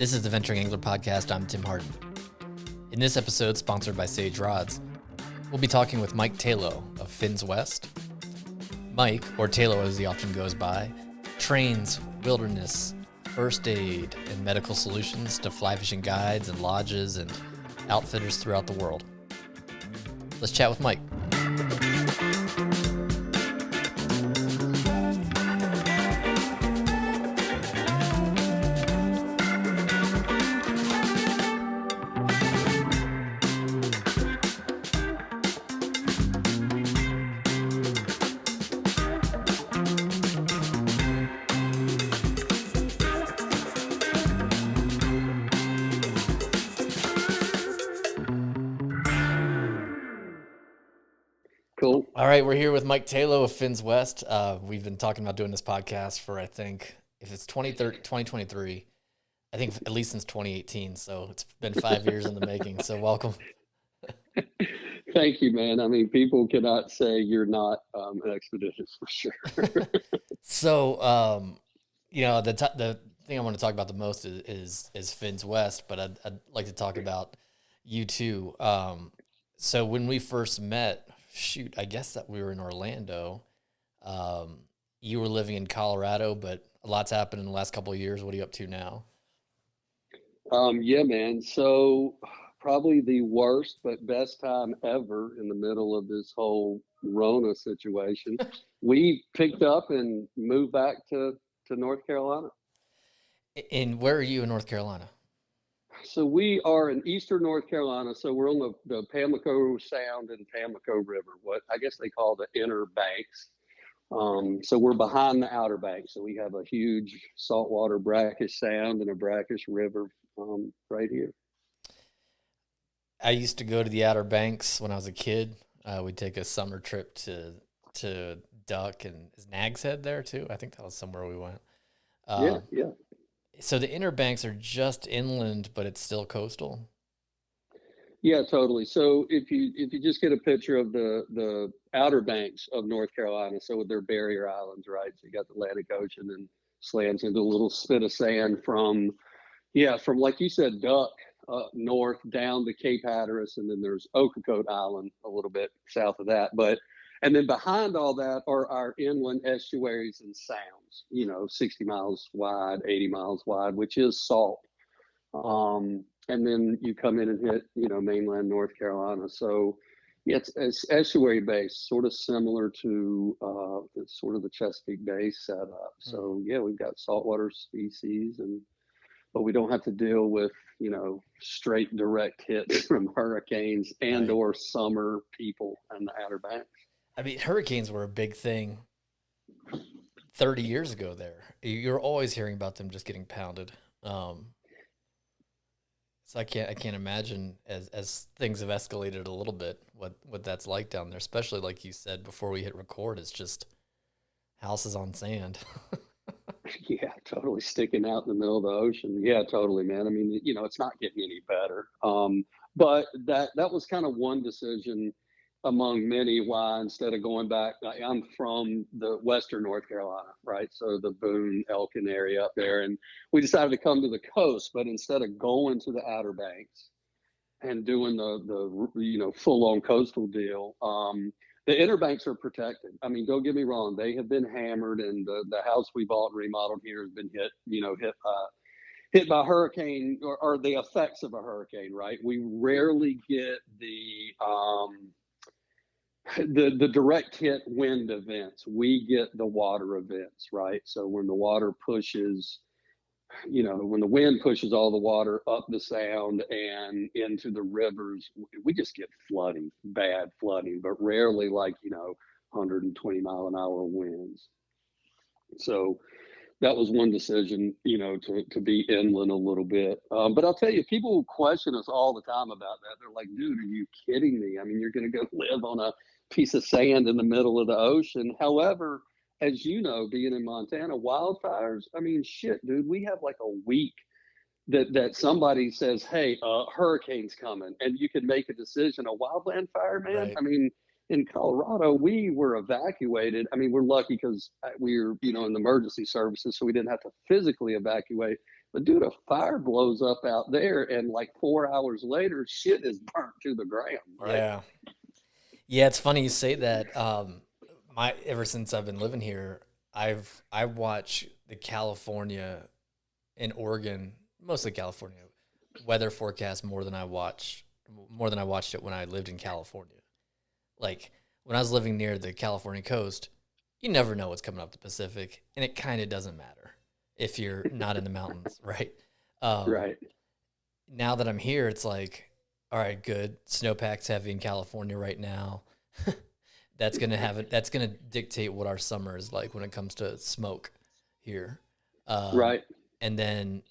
This is the Venturing Angler Podcast. I'm Tim Harden. In this episode, sponsored by Sage Rods, we'll be talking with Mike Tayloe of Finns West. Mike, or Tayloe as he often goes by, trains wilderness, first aid, and medical solutions to fly fishing guides and lodges and outfitters throughout the world. Let's chat with Mike. Cool. All right, we're here with Mike Tayloe of Finns West. We've been talking about doing this podcast for, I think, if it's 2023, I think at least since 2018. So it's been 5 years in the making. So welcome. Thank you, man. I mean, people cannot say you're not expeditious for sure. So, the thing I want to talk about the most is Finns West, but I'd like to talk about you too. So when we first met, I guess that we were in Orlando. You were living in Colorado, but a lot's happened in the last couple of years. What are you up to now? Yeah, man. So probably the worst but best time ever in the middle of this whole Rona situation. We picked up and moved back to North Carolina. And where are you in North Carolina? So we are in eastern North Carolina. So we're on the Pamlico Sound and Pamlico River, what I guess they call the Inner Banks. So we're behind the Outer Banks. So we have a huge saltwater brackish sound and a brackish river right here. I used to go to the Outer Banks when I was a kid. We'd take a summer trip to Duck and is Nag's Head there too. I think that was somewhere we went. Yeah. So the Inner Banks are just inland, but it's still coastal. Yeah, totally. So if you just get a picture of the Outer Banks of North Carolina, so with their barrier islands, right? So you got the Atlantic Ocean and slants into a little spit of sand from like you said, Duck north down to Cape Hatteras, and then there's Ocracoke Island a little bit south of that. And then behind all that are our inland estuaries and sounds, 60 miles wide, 80 miles wide, which is salt. And then you come in and hit, mainland North Carolina. So yeah, it's estuary based, sort of similar to sort of the Chesapeake Bay setup. So yeah, we've got saltwater species, but we don't have to deal with, straight direct hits from hurricanes and or summer people in the Outer Banks. I mean, hurricanes were a big thing 30 years ago there. You're always hearing about them just getting pounded. So I can't imagine as things have escalated a little bit what that's like down there, especially like you said before we hit record, it's just houses on sand. Yeah, totally sticking out in the middle of the ocean. Yeah, totally, man. I mean, it's not getting any better. But that was kind of one decision among many why instead of going back, I'm from the western North Carolina, right? So the Boone, Elkin area up there. And we decided to come to the coast, but instead of going to the Outer Banks and doing the full on coastal deal, the Inner Banks are protected. I mean, don't get me wrong. They have been hammered, and the house we bought and remodeled here has been hit by a hurricane or the effects of a hurricane, right? We rarely get the direct hit wind events. We get the water events, right? So when the water pushes, when the wind pushes all the water up the sound and into the rivers, we just get bad flooding, but rarely like, 120 mile an hour winds. So that was one decision, to be inland a little bit. But I'll tell you, people question us all the time about that. They're like, dude, are you kidding me? I mean, you're going to go live on a piece of sand in the middle of the ocean. However, as you know, being in Montana, wildfires, I mean, shit, dude, we have like a week that somebody says, hey, hurricane's coming, and you can make a decision. A wildland fire, man. Right. I mean, in Colorado, we were evacuated. I mean, we're lucky because we were, in the emergency services, so we didn't have to physically evacuate. But dude, a fire blows up out there, and like 4 hours later, shit is burnt to the ground, right? Yeah. Yeah, it's funny you say that. My ever since I've been living here, I watch the California and Oregon, mostly California, weather forecast more than I watched it when I lived in California. Like when I was living near the California coast, you never know what's coming up the Pacific, and it kind of doesn't matter if you're not in the mountains, right? Um, Right, Now that I'm here, it's like, all right, good. Snowpack's heavy in California right now. That's gonna have it. That's gonna dictate what our summer is like when it comes to smoke here. Um, right. and then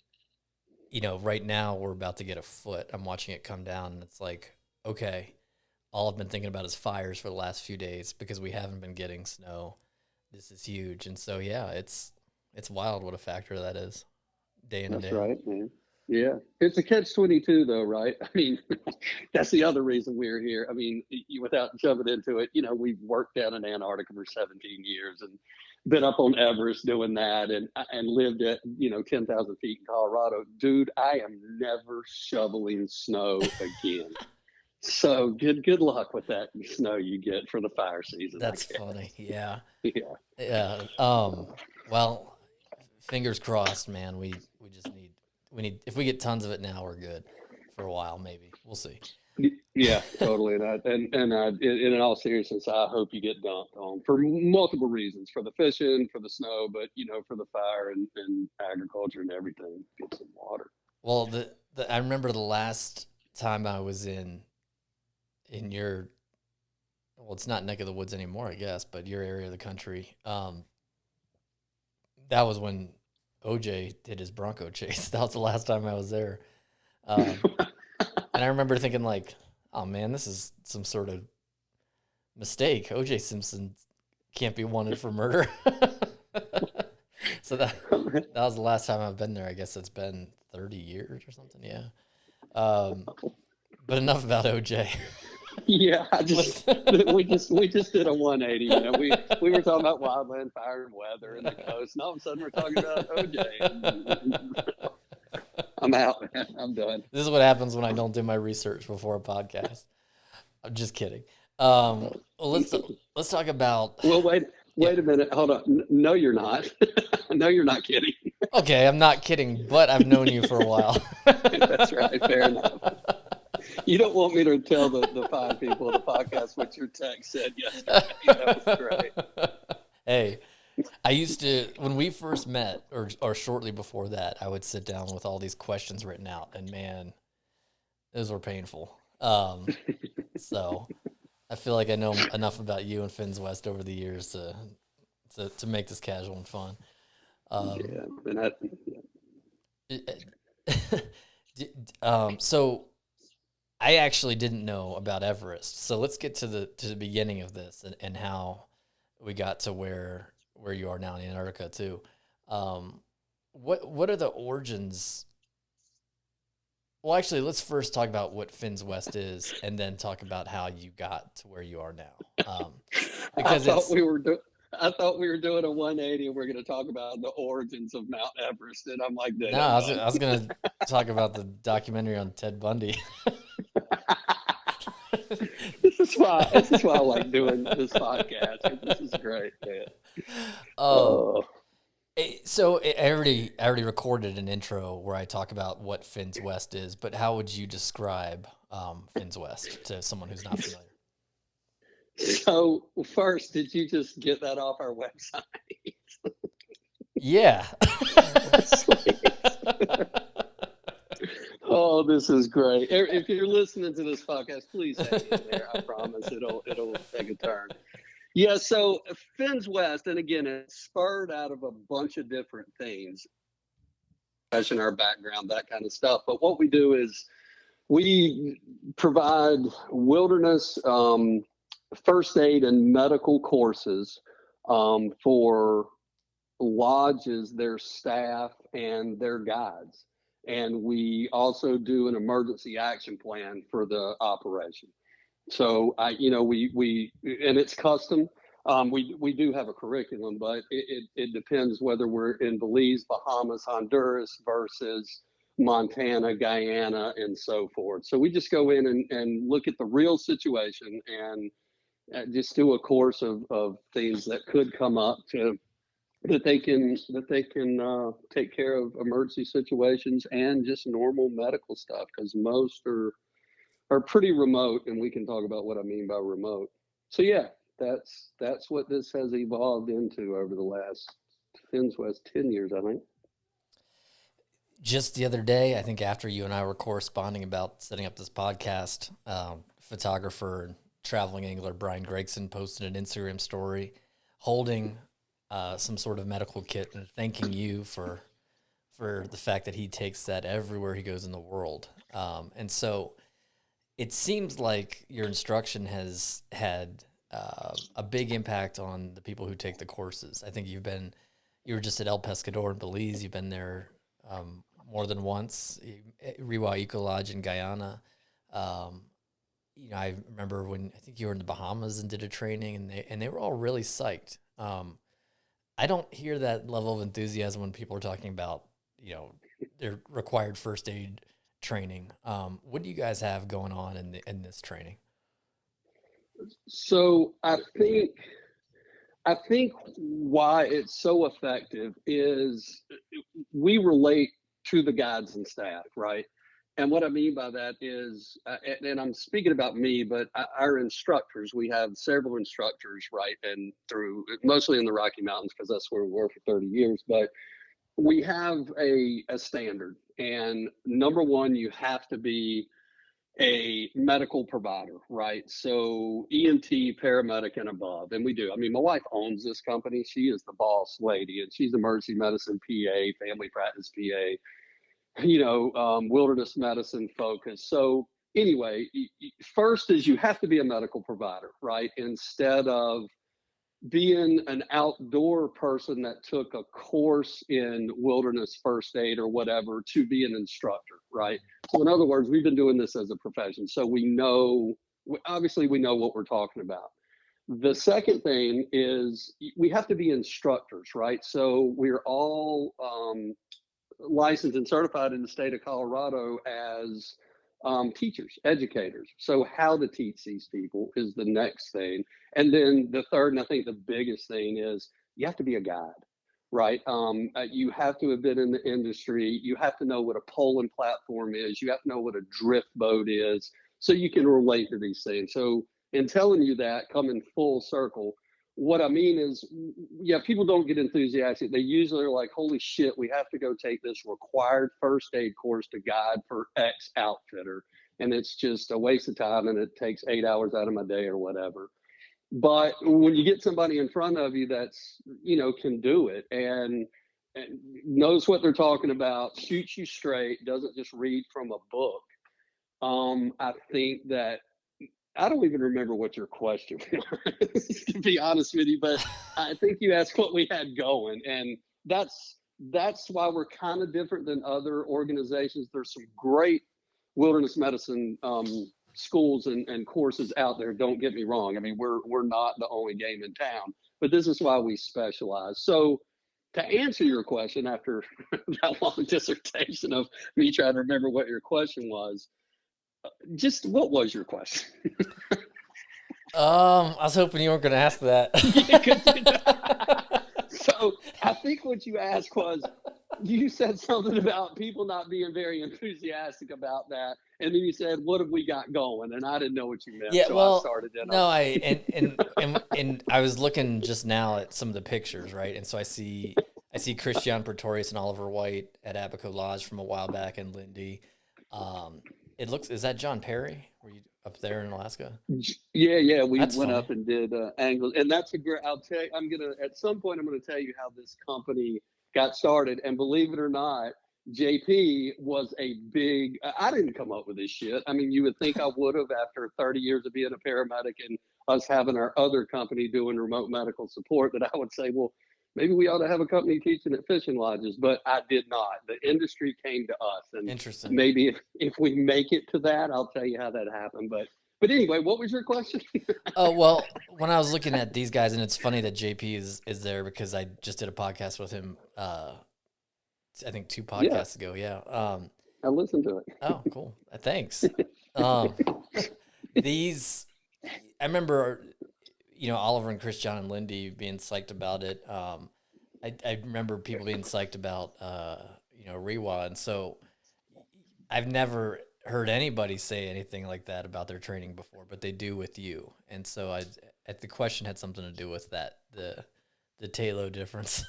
right now we're about to get a foot. I'm watching it come down, and it's like, okay, all I've been thinking about is fires for the last few days because we haven't been getting snow. This is huge, and so yeah, it's wild what a factor that is, day in and That's day out. right, man. Yeah, it's a catch-22 though, right? I mean, that's the other reason we're here. I mean, without jumping into it, we've worked down in Antarctica for 17 years and been up on Everest doing that, and lived at 10,000 feet in Colorado. Dude, I am never shoveling snow again. So good luck with that snow you get for the fire season, I That's funny. guess. Yeah, Yeah. yeah. Well, fingers crossed, man. We just need if we get tons of it now, we're good for a while. Maybe we'll see. Yeah, totally. In all seriousness, I hope you get dumped on for multiple reasons, for the fishing, for the snow, but for the fire and agriculture and everything. Get some water. Well, I remember the last time I was in your well, it's not neck of the woods anymore, I guess, but your area of the country. That was when OJ did his Bronco chase. That was the last time I was there. Um, and I remember thinking like, oh man, this is some sort of mistake. OJ Simpson can't be wanted for murder. So that was the last time I've been there. I guess it's been 30 years or something. Yeah. Um, but enough about OJ. Yeah, Let's we just did a 180, man. We were talking about wildland fire and weather and the coast, and all of a sudden we're talking about OJ. I'm out, man. I'm done. This is what happens when I don't do my research before a podcast. I'm just kidding. Well, let's talk about. Well, wait, Yeah. wait a minute. Hold on. No, you're not. No, you're not kidding. Okay, I'm not kidding, but I've known you for a while. That's right. Fair enough. You don't want me to tell the five people of the podcast what your text said yesterday. That was great. Hey, I used to when we first met, or shortly before that, I would sit down with all these questions written out, and man, those were painful. So I feel like I know enough about you and Finns West over the years to make this casual and fun. Um, Yeah, and that. so I actually didn't know about Everest. So let's get to the beginning of this and how we got to where you are now in Antarctica too. Um, what are the origins? Well, actually, let's first talk about what Finns West is, and then talk about how you got to where you are now. I Because thought it's we were do- I thought we were doing a 180 and we're going to talk about the origins of Mount Everest, and I'm like, dude, no, I'm I was gonna talk about the documentary on Ted Bundy. done. This is why I like doing this podcast. This is great, man. Um, Oh, I already recorded an intro where I talk about what Finns West is, but how would you describe Finns West to someone who's not familiar? so first, did you just get that off our website? Yeah. Sweet. Oh, this is great. If you're listening to this podcast, please hang in there. I promise it'll take a turn. Yeah, so Finns West, and again, it's spurred out of a bunch of different things, in our background, that kind of stuff. But what we do is we provide wilderness first aid and medical courses for lodges, their staff, and their guides. And we also do an emergency action plan for the operation. So we and it's custom. We do have a curriculum, but it depends whether we're in Belize, Bahamas, Honduras versus Montana, Guyana, and so forth. So we just go in and look at the real situation and just do a course of things that could come up to that they can take care of emergency situations and just normal medical stuff, because most are pretty remote, and we can talk about what I mean by remote. So yeah, that's what this has evolved into over the last Finns West 10 years, I think. Just the other day, I think after you and I were corresponding about setting up this podcast, photographer and traveling angler Brian Gregson posted an Instagram story holding some sort of medical kit and thanking you for the fact that he takes that everywhere he goes in the world. And so it seems like your instruction has had a big impact on the people who take the courses. I think you were just at El Pescador in Belize. You've been there more than once. Rewa Eco Lodge in Guyana. I remember when I think you were in the Bahamas and did a training, and they were all really psyched. I don't hear that level of enthusiasm when people are talking about their required first aid training. What do you guys have going on in this training? So I think why it's so effective is we relate to the guides and staff, right? And what I mean by that is, and I'm speaking about me, but our instructors, we have several instructors, right? And through mostly in the Rocky Mountains, because that's where we were for 30 years, but we have a standard. And number one, you have to be a medical provider, right? So EMT, paramedic, and above. And we do. I mean, my wife owns this company. She is the boss lady, and she's emergency medicine PA, family practice PA, wilderness medicine focus. So anyway, first is you have to be a medical provider, right? Instead of being an outdoor person that took a course in wilderness first aid or whatever to be an instructor, right? So in other words, we've been doing this as a profession. So obviously we know what we're talking about. The second thing is we have to be instructors, right? So we're all licensed and certified in the state of Colorado as teachers, educators. So how to teach these people is the next thing. And then the third, and I think the biggest thing, is you have to be a guide, right? You have to have been in the industry. You have to know what a polling platform is. You have to know what a drift boat is, so you can relate to these things. So in telling you that, coming full circle, what I mean is, yeah, people don't get enthusiastic. They usually are like, holy shit, we have to go take this required first aid course to guide for X outfitter. And it's just a waste of time, and it takes 8 hours out of my day or whatever. But when you get somebody in front of you that's, can do it and knows what they're talking about, shoots you straight, doesn't just read from a book, I think that I don't even remember what your question was, to be honest with you, but I think you asked what we had going, and that's why we're kind of different than other organizations. There's some great wilderness medicine schools and courses out there. Don't get me wrong. I mean, we're not the only game in town, but this is why we specialize. So to answer your question, after that long dissertation of me trying to remember what your question was, just what was your question? I was hoping you weren't going to ask that. So I think what you asked was, you said something about people not being very enthusiastic about that, and then you said, "What have we got going?" And I didn't know what you meant. Yeah, so well, I started in no, on and I was looking just now at some of the pictures, right? And so I see Christian Pretorius and Oliver White at Abaco Lodge from a while back in Lindy. Is that John Perry? Were you up there in Alaska? Yeah. We That's went funny. up and did angles, and that's a great. I'll tell you. At some point I'm gonna tell you how this company got started. And believe it or not, JP was a big. I didn't come up with this shit. I mean, you would think I would have after 30 years of being a paramedic and us having our other company doing remote medical support, that I would say, well, maybe we ought to have a company teaching at fishing lodges, but I did not. The industry came to us, and Interesting. maybe if we make it to that, I'll tell you how that happened. But But anyway, what was your question? Oh, well, when I was looking at these guys, and it's funny that JP is there because I just did a podcast with him, I think 2 Yeah, podcasts ago. Yeah. I listened to it. Oh, cool. Thanks. Um, these, I remember, Oliver and Chris, John and Lindy being psyched about it. I remember people being psyched about, Rewa. And so I've never heard anybody say anything like that about their training before, but they do with you. And so the question had something to do with that, the Tayloe difference.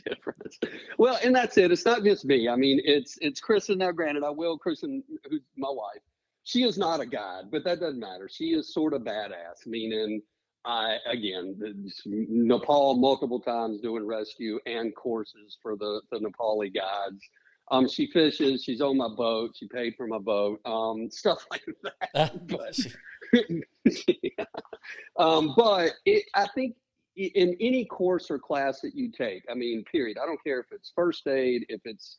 Difference. Well, and that's it. It's not just me. I mean, it's Kristen. Now, granted, Kristen, who's my wife, she is not a guide, but that doesn't matter. She is sort of badass. Meaning, Nepal multiple times doing rescue and courses for the Nepali guides. She fishes. She's on my boat. She paid for my boat. Stuff like that. But yeah. I think in any course or class that you take, I mean, period. I don't care if it's first aid, if it's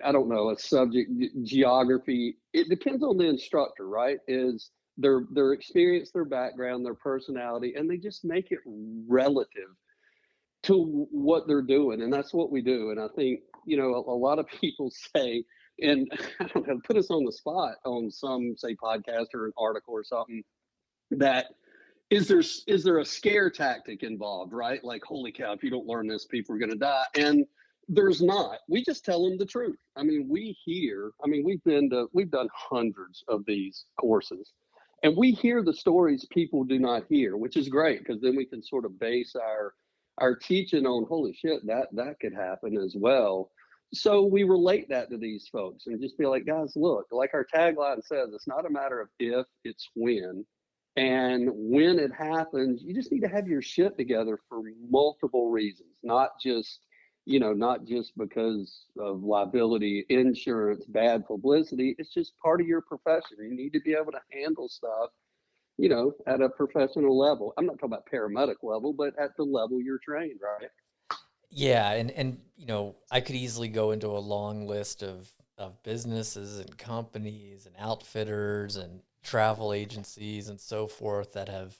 I don't know, a subject, geography. It depends on the instructor, right? Is their experience, their background, their personality, and they just make it relative to what they're doing, and that's what we do. And I think a lot of people say, and I don't know, put us on the spot on some say podcast or an article or something that is there a scare tactic involved, right? Like, holy cow, if you don't learn this, people are going to die. And there's not. We just tell them the truth. I mean, we've done hundreds of these courses, and we hear the stories people do not hear, which is great because then we can sort of base our teaching on, holy shit, that could happen as well. So we relate that to these folks and just be like, guys, look, like our tagline says, it's not a matter of if, it's when. And when it happens, you just need to have your shit together for multiple reasons, not just because of liability, insurance, bad publicity. It's just part of your profession. You need to be able to handle stuff, at a professional level. I'm not talking about paramedic level, but at the level you're trained, right? Yeah, and I could easily go into a long list of businesses and companies and outfitters and travel agencies and so forth that have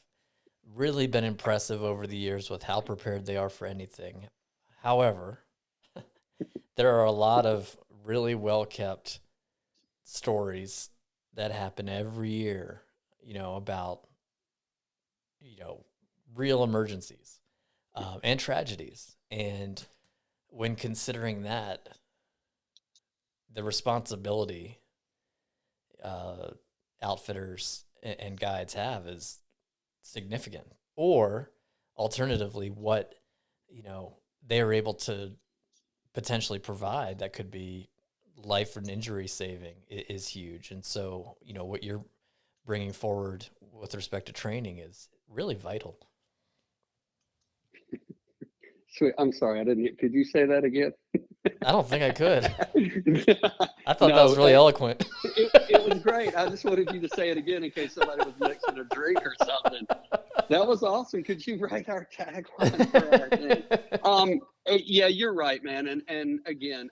really been impressive over the years with how prepared they are for anything. However, there are a lot of really well kept stories that happen every year, about real emergencies and tragedies. And when considering that, the responsibility outfitters and guides have is significant. Or alternatively, what they are able to potentially provide that could be life and injury saving is huge. And so, what you're bringing forward with respect to training is really vital. Sweet. I'm sorry, I didn't. Could you say that again? I don't think I could. I thought that No, was really eloquent. it was great. I just wanted you to say it again in case somebody was mixing a drink or something. That was awesome. Could you write our tagline for our thing? Yeah, you're right, man. And again,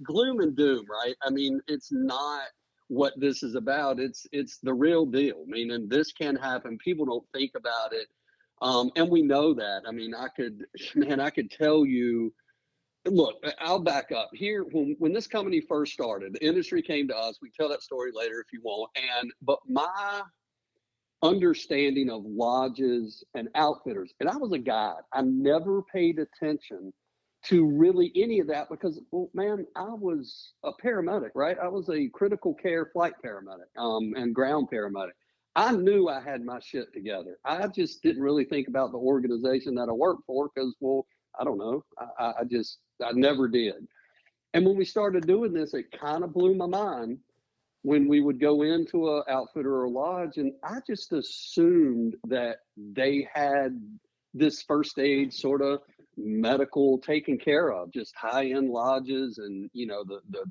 gloom and doom, right? I mean, it's not what this is about. It's the real deal. I mean, and this can happen. People don't think about it, and we know that. I mean, I could tell you. Look, I'll back up here. When this company first started, the industry came to us. We tell that story later if you want. But my understanding of lodges and outfitters, and I was a guide. I never paid attention to really any of that because, well, man, I was a paramedic, right? I was a critical care flight paramedic, and ground paramedic. I knew I had my shit together. I just didn't really think about the organization that I worked for because, well, I don't know. I never did. And when we started doing this, it kind of blew my mind when we would go into a outfitter or lodge, and I just assumed that they had this first aid sort of medical taken care of, just high-end lodges and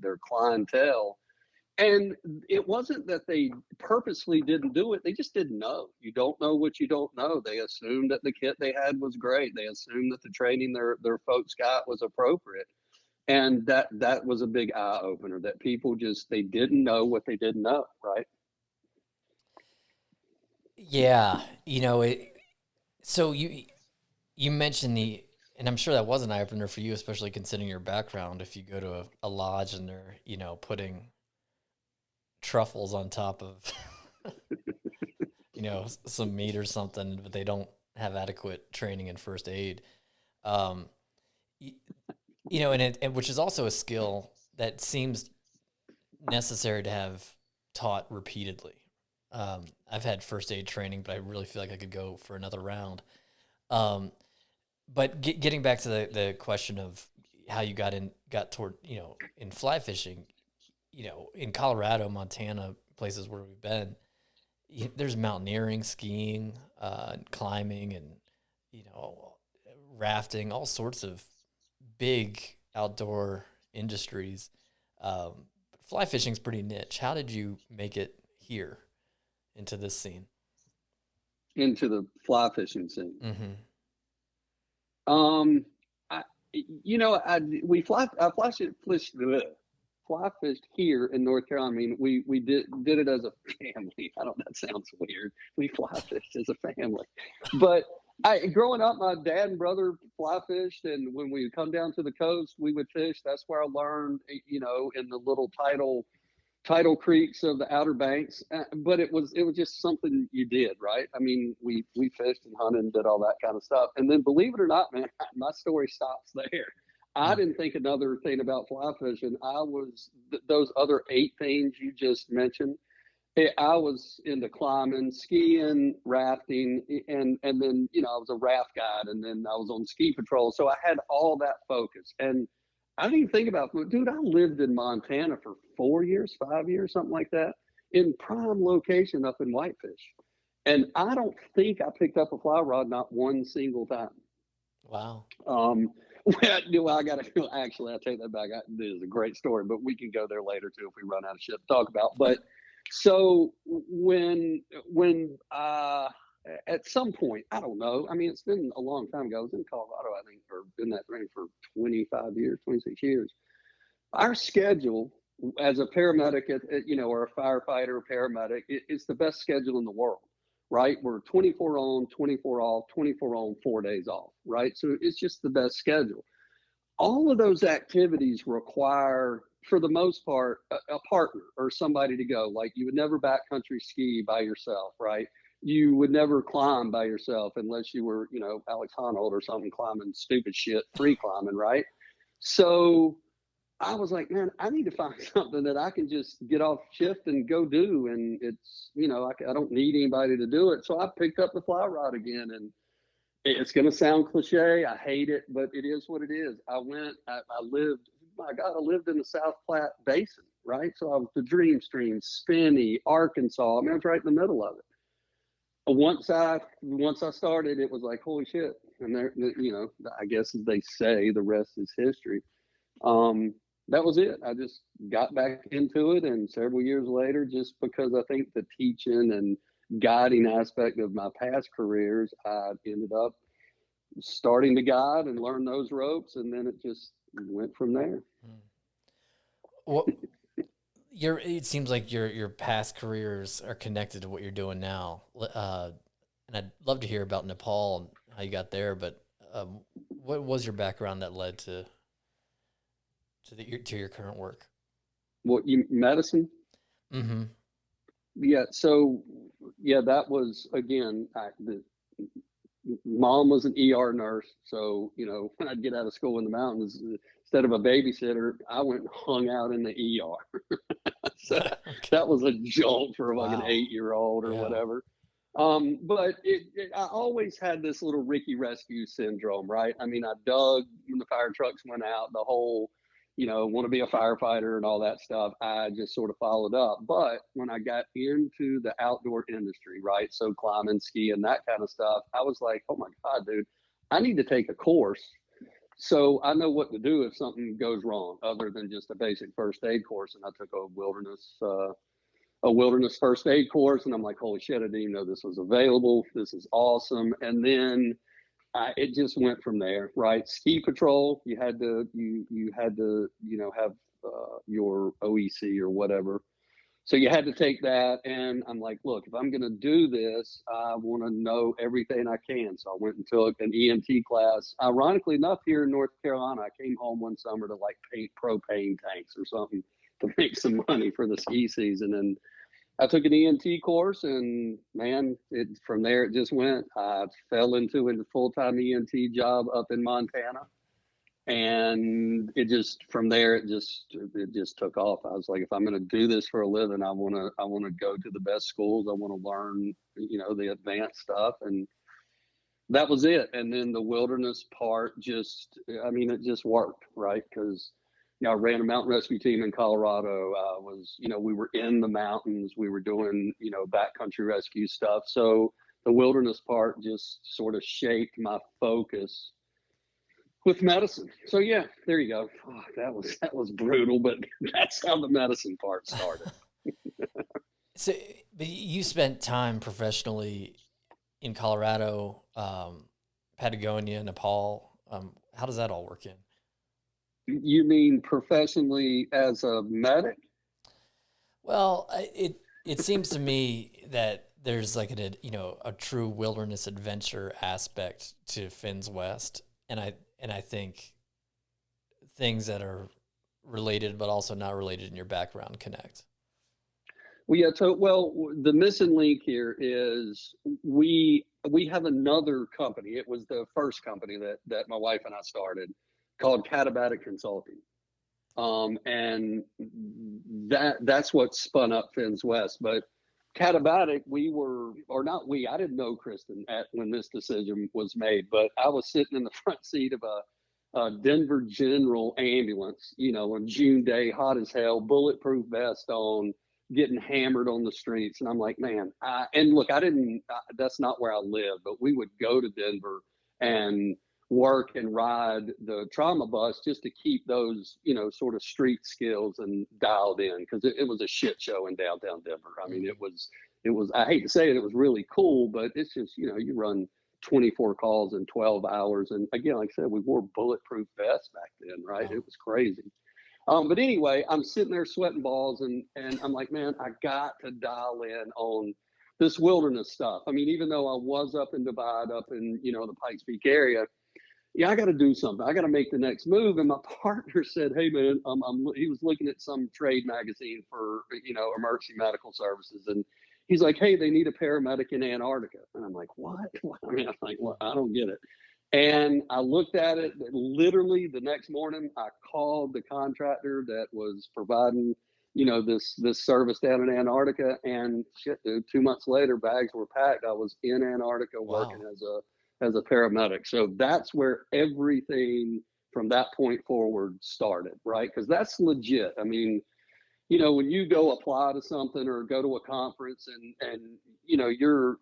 their clientele. And it wasn't that they purposely didn't do it; they just didn't know. You don't know what you don't know. They assumed that the kit they had was great. They assumed that the training their folks got was appropriate. And that was a big eye opener, that people just, they didn't know what they didn't know, right? Yeah, so you mentioned and I'm sure that was an eye opener for you, especially considering your background. If you go to a lodge and they're, putting truffles on top of, some meat or something, but they don't have adequate training in first aid. Um, and which is also a skill that seems necessary to have taught repeatedly. I've had first aid training, but I really feel like I could go for another round. Um, but getting back to the question of how you got toward, in fly fishing, in Colorado, Montana, places where we've been, there's mountaineering, skiing, climbing, and, you know, rafting, all sorts of big outdoor industries. Fly fishing's pretty niche. How did you make it here into this scene? Into the fly fishing scene. Mm-hmm. Um, I, we fly fished here in North Carolina. I mean, we did it as a family. I don't. That sounds weird. We fly fished as a family, but growing up, my dad and brother fly fished, and when we would come down to the coast, we would fish. That's where I learned, in the little tidal creeks of the Outer Banks. But it was just something you did, right? I mean, we fished and hunted and did all that kind of stuff. And then, believe it or not, man, my story stops there. I didn't think another thing about fly fishing. I was those other 8 things you just mentioned. I was into climbing, skiing, rafting, and then, I was a raft guide, and then I was on ski patrol. So I had all that focus. And I didn't even think about it. Dude, I lived in Montana for 4 years, 5 years, something like that, in prime location up in Whitefish. And I don't think I picked up a fly rod not one single time. Wow. Well, I got to actually, I'll take that back. This is a great story, but we can go there later too if we run out of shit to talk about. But so when at some point, I don't know. I mean, it's been a long time ago. I was in Colorado, I think, or in that range for 25 years, 26 years. Our schedule as a paramedic, or a firefighter, or paramedic, it's the best schedule in the world, right? We're 24 on, 24 off, 24 on, 4 days off, right? So it's just the best schedule. All of those activities require, for the most part, a partner or somebody to go. Like, you would never backcountry ski by yourself, right? You would never climb by yourself unless you were, Alex Honnold or something, climbing stupid shit, free climbing, right? So I was like, man, I need to find something that I can just get off shift and go do. And it's, I don't need anybody to do it. So I picked up the fly rod again, and it's going to sound cliche. I hate it, but it is what it is. I lived, my God, I lived in the South Platte Basin, right? So I was the Dream Stream, Spinney, Arkansas. I mean, I was right in the middle of it. Once I started, it was like, holy shit. And there, I guess as they say, the rest is history. That was it. I just got back into it, and several years later, just because I think the teaching and guiding aspect of my past careers, I ended up starting to guide and learn those ropes, and then it just went from there. Well, it seems like your past careers are connected to what you're doing now. And I'd love to hear about Nepal and how you got there, but what was your background that led to your current work? What, you medicine? Mm-hmm. Yeah. So yeah, that was, again, the mom was an ER nurse. So, when I'd get out of school in the mountains, instead of a babysitter, I went and hung out in the ER. So Okay. that was a jolt for like an Wow. 8-year-old or Yeah. whatever. But I always had this little Ricky Rescue syndrome, right? I mean, I dug when the fire trucks went out, the whole, want to be a firefighter and all that stuff. I just sort of followed up. But when I got into the outdoor industry, right? So climbing, skiing, that kind of stuff, I was like, oh my God, dude, I need to take a course so I know what to do if something goes wrong, other than just a basic first aid course. And I took a wilderness first aid course, and I'm like, holy shit, I didn't even know this was available. This is awesome. And then it just went from there, right? Ski patrol, you had to have your OEC or whatever. So you had to take that, and I'm like, look, if I'm going to do this, I want to know everything I can. So I went and took an EMT class. Ironically enough, here in North Carolina, I came home one summer to like paint propane tanks or something to make some money for the ski season, and I took an EMT course, and man, from there it just went. I fell into a full-time EMT job up in Montana, and it just from there it just took off. I was like, if I'm going to do this for a living, I want to go to the best schools. I want to learn, the advanced stuff, and that was it. And then the wilderness part it just worked, right? Because I ran a mountain rescue team in Colorado. We were in the mountains. We were doing, backcountry rescue stuff. So the wilderness part just sort of shaped my focus with medicine. So yeah, there you go. Oh, that was brutal, but that's how the medicine part started. So, but you spent time professionally in Colorado, Patagonia, Nepal. How does that all work in? You mean professionally as a medic? Well, it seems to me that there's like a true wilderness adventure aspect to Finns West, and I think things that are related but also not related in your background connect. Well, yeah. The missing link here is we have another company. It was the first company that my wife and I started, called Katabatic Consulting. And that's what spun up Finns West. But Katabatic, I didn't know Kristen when this decision was made, but I was sitting in the front seat of a Denver General ambulance, on June day, hot as hell, bulletproof vest on, getting hammered on the streets. And I'm like, man, and look, that's not where I live, but we would go to Denver and work and ride the trauma bus just to keep those, sort of street skills and dialed in, because it was a shit show in downtown Denver. I mean, it was, I hate to say it, it was really cool, but it's just, you run 24 calls in 12 hours. And again, like I said, we wore bulletproof vests back then, right? Wow. It was crazy. But anyway, I'm sitting there sweating balls, and I'm like, man, I got to dial in on this wilderness stuff. I mean, even though I was up in Divide, up in, the Pikes Peak area, yeah, I got to do something. I got to make the next move. And my partner said, hey, man, he was looking at some trade magazine for, emergency medical services. And he's like, hey, they need a paramedic in Antarctica. And I'm like, what? I mean, I'm like, well, I don't get it. And I looked at it literally the next morning. I called the contractor that was providing, this service down in Antarctica, and shit, dude, 2 months later, bags were packed. I was in Antarctica working as a paramedic. So that's where everything from that point forward started, right? Because that's legit. I mean, when you go apply to something or go to a conference and you're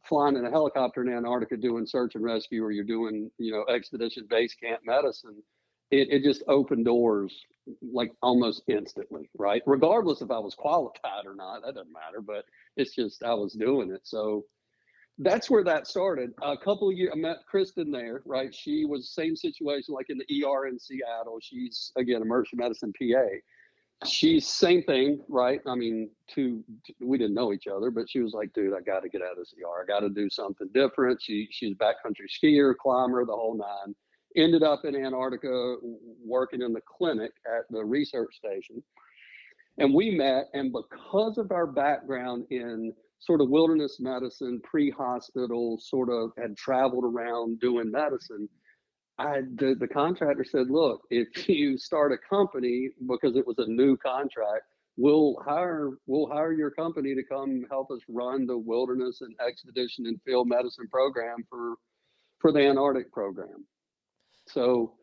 flying in a helicopter in Antarctica doing search and rescue, or you're doing, expedition base camp medicine, it just opened doors like almost instantly, right? Regardless if I was qualified or not, that doesn't matter, but it's just, I was doing it. So that's where that started. A couple of years, I met Kristen there, right? She was same situation, like in the ER in Seattle. She's, again, emergency medicine PA. She's same thing, right? I mean, we didn't know each other, but she was like, dude, I got to get out of this ER. I got to do something different. She's a backcountry skier, climber, the whole nine. Ended up in Antarctica working in the clinic at the research station. And we met, and because of our background in sort of wilderness medicine, pre-hospital, sort of had traveled around doing medicine, the contractor said, look, if you start a company, because it was a new contract, we'll hire your company to come help us run the wilderness and expedition and field medicine program for the Antarctic program. So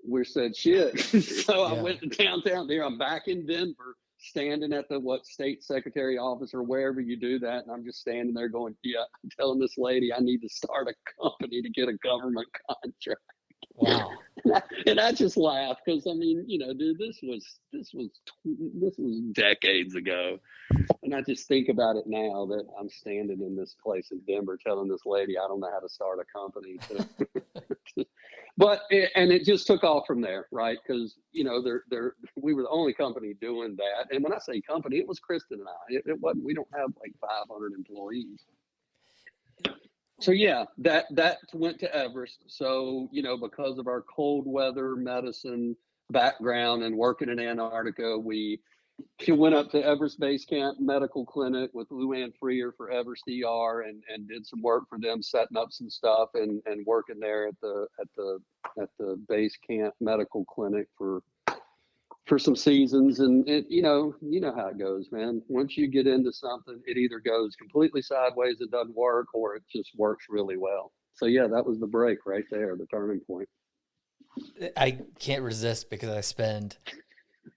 we said, shit. So I went to downtown there. I'm back in Denver, standing at the state secretary office or wherever you do that. And I'm just standing there going, yeah, I'm telling this lady I need to start a company to get a government contract. Wow. And I just laugh because I mean, dude, this was decades ago, and I just think about it now that I'm standing in this place in Denver telling this lady I don't know how to start a company. And it just took off from there, right? Because we were the only company doing that, and when I say company, it was Kristen and I. It wasn't. We don't have like 500 employees. So yeah, that went to Everest. So because of our cold weather medicine background and working in Antarctica, we went up to Everest Base Camp Medical Clinic with Luann Freer for Everest ER and did some work for them, setting up some stuff and working there at the base camp medical clinic for some seasons. And you know how it goes, man. Once you get into something, it either goes completely sideways and doesn't work, or it just works really well. So yeah, that was the break right there, the turning point. I can't resist because I spend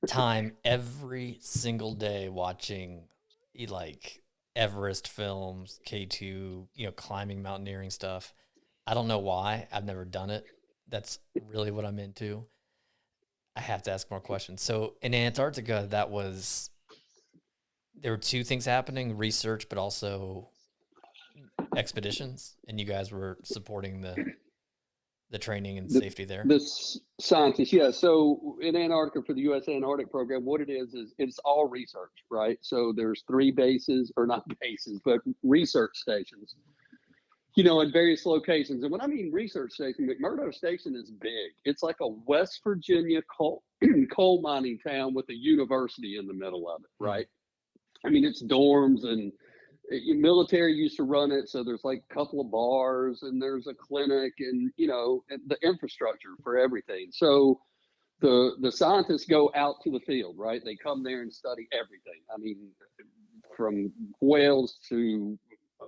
time every single day watching like Everest films, K2, climbing, mountaineering stuff. I don't know why. I've never done it. That's really what I'm into. I have to ask more questions. So in Antarctica, there were two things happening: research, but also expeditions, and you guys were supporting the training and safety there. The scientists, yeah. So in Antarctica for the U.S. Antarctic program, what it is it's all research, right? So there's 3 bases, or not bases, but research stations, in various locations. And when I mean research station, McMurdo Station is big. It's like a West Virginia coal mining town with a university in the middle of it, right? I mean, it's dorms, and military used to run it. So there's like a couple of bars, and there's a clinic, and the infrastructure for everything. So the scientists go out to the field, right? They come there and study everything. I mean, from whales to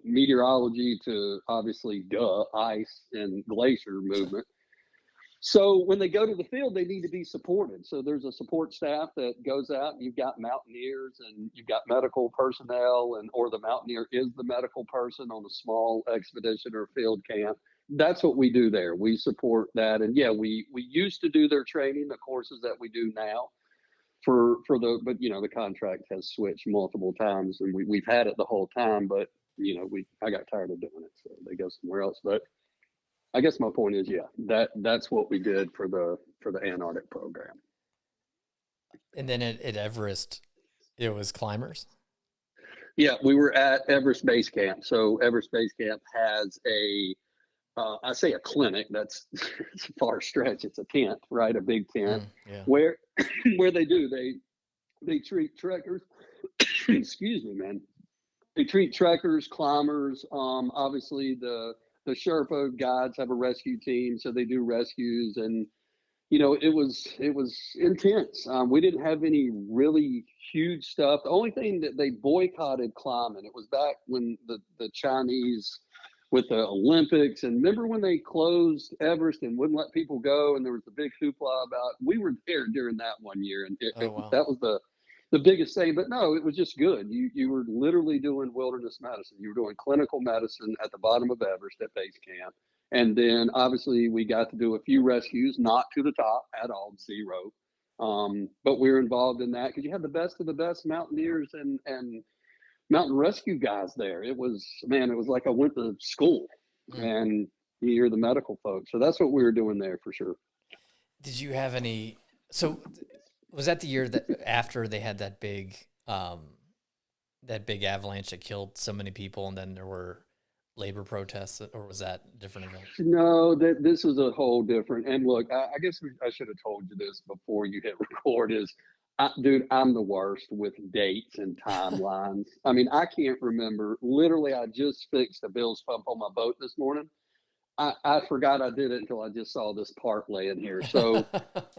meteorology to obviously ice and glacier movement. So when they go to the field, they need to be supported. So there's a support staff that goes out, and you've got mountaineers and you've got medical personnel, or the mountaineer is the medical person on a small expedition or field camp. That's what we do there. We support that. And yeah, we used to do their training, the courses that we do now but the contract has switched multiple times, and we've had it the whole time, but I got tired of doing it, so they go somewhere else. But I guess my point is, yeah, that's what we did for the Antarctic program. And then at Everest, it was climbers. Yeah, we were at Everest Base Camp. So Everest Base Camp has I say a clinic. That's it's a far stretch. It's a tent, right? A big tent where they treat trekkers. Excuse me, man. They treat trekkers, climbers. Obviously, the Sherpa guides have a rescue team, so they do rescues, and it was intense. We didn't have any really huge stuff. The only thing that they boycotted climbing, it was back when the Chinese with the Olympics, and remember when they closed Everest and wouldn't let people go, and there was the big hoopla about. We were there during that one year, and wow. That was the biggest thing. But no, it was just good. You were literally doing wilderness medicine. You were doing clinical medicine at the bottom of Everest at base camp. And then obviously we got to do a few rescues, not to the top at all, 0. But we were involved in that because you had the best of the best mountaineers and mountain rescue guys there. It was like I went to school, and you're the medical folks. So that's what we were doing there for sure. Did you have any, so was that the year that after they had that big avalanche that killed so many people, and then there were labor protests, or was that different event? No, this was a whole different. And look, I guess I should have told you this before you hit record. Dude, I'm the worst with dates and timelines. I mean, I can't remember. Literally, I just fixed a Bill's pump on my boat this morning. I forgot I did it until I just saw this part laying here. So,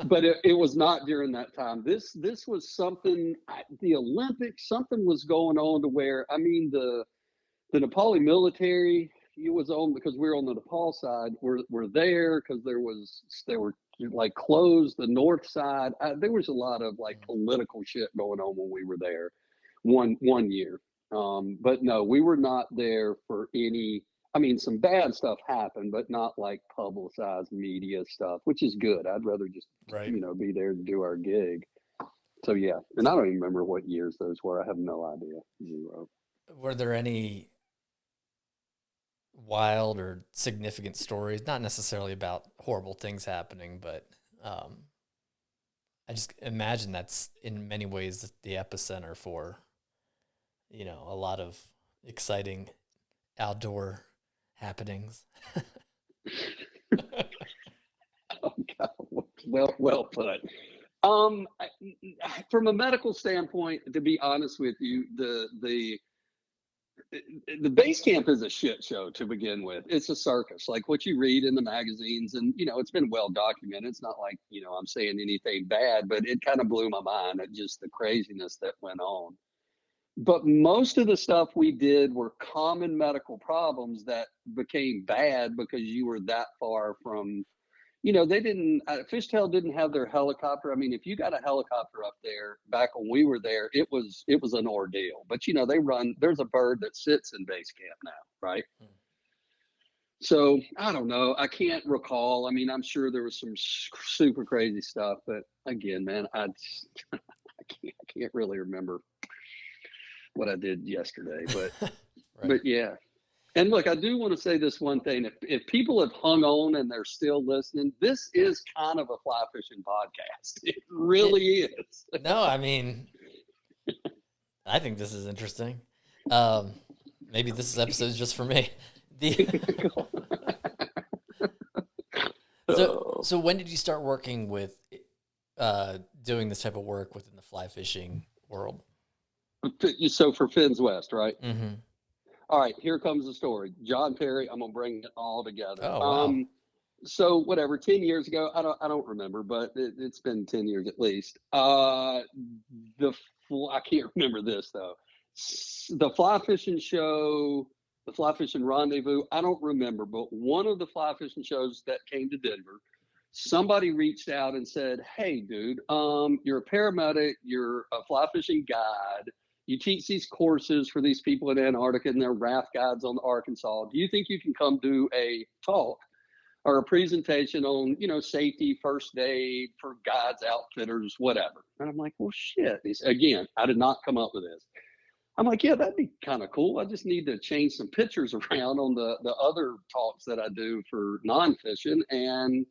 but it was not during that time. This was something, the Olympics, something was going on to where, I mean, the Nepali military, it was on, because we were on the Nepal side, we're there because they were like closed the north side. There was a lot of like political shit going on when we were there one year. But no, we were not there for any. I mean, some bad stuff happened, but not like publicized media stuff, which is good. I'd rather just, Right. be there to do our gig. So yeah, and I don't even remember what years those were. I have no idea. Zero. Were there any wild or significant stories? Not necessarily about horrible things happening, but I just imagine that's in many ways the epicenter for, a lot of exciting outdoor happenings. Oh God, well put. From a medical standpoint, to be honest with you, the base camp is a shit show to begin with. It's a circus, like what you read in the magazines, and it's been well documented. It's not like I'm saying anything bad, but it kind of blew my mind at just the craziness that went on. But most of the stuff we did were common medical problems that became bad because you were that far from they didn't, Fishtail didn't have their helicopter. I mean, if you got a helicopter up there back when we were there, it was an ordeal. But there's a bird that sits in base camp now, right? Hmm. So I don't know. I can't recall. I mean, I'm sure there was some super crazy stuff, but again, man, I can't really remember what I did yesterday. But Right. but yeah. And look, I do want to say this one thing. If people have hung on and they're still listening, this is kind of a fly fishing podcast. It really is. No, I mean, I think this is interesting. Maybe this episode is just for me. So when did you start working with doing this type of work within the fly fishing world? So for Finns West, right? Mm-hmm. All right, here comes the story. John Perry, I'm gonna bring it all together. Oh, wow. So whatever, 10 years ago, I don't remember, but it's been 10 years at least. I can't remember this though. The fly fishing show, the fly fishing rendezvous, I don't remember, but one of the fly fishing shows that came to Denver, somebody reached out and said, "Hey, dude, you're a paramedic, you're a fly fishing guide. You teach these courses for these people in Antarctica and their raft guides on the Arkansas. Do you think you can come do a talk or a presentation on, safety, first aid for guides, outfitters, whatever?" And I'm like, well, shit. Again, I did not come up with this. I'm like, yeah, that'd be kind of cool. I just need to change some pictures around on the other talks that I do for non-fishing. And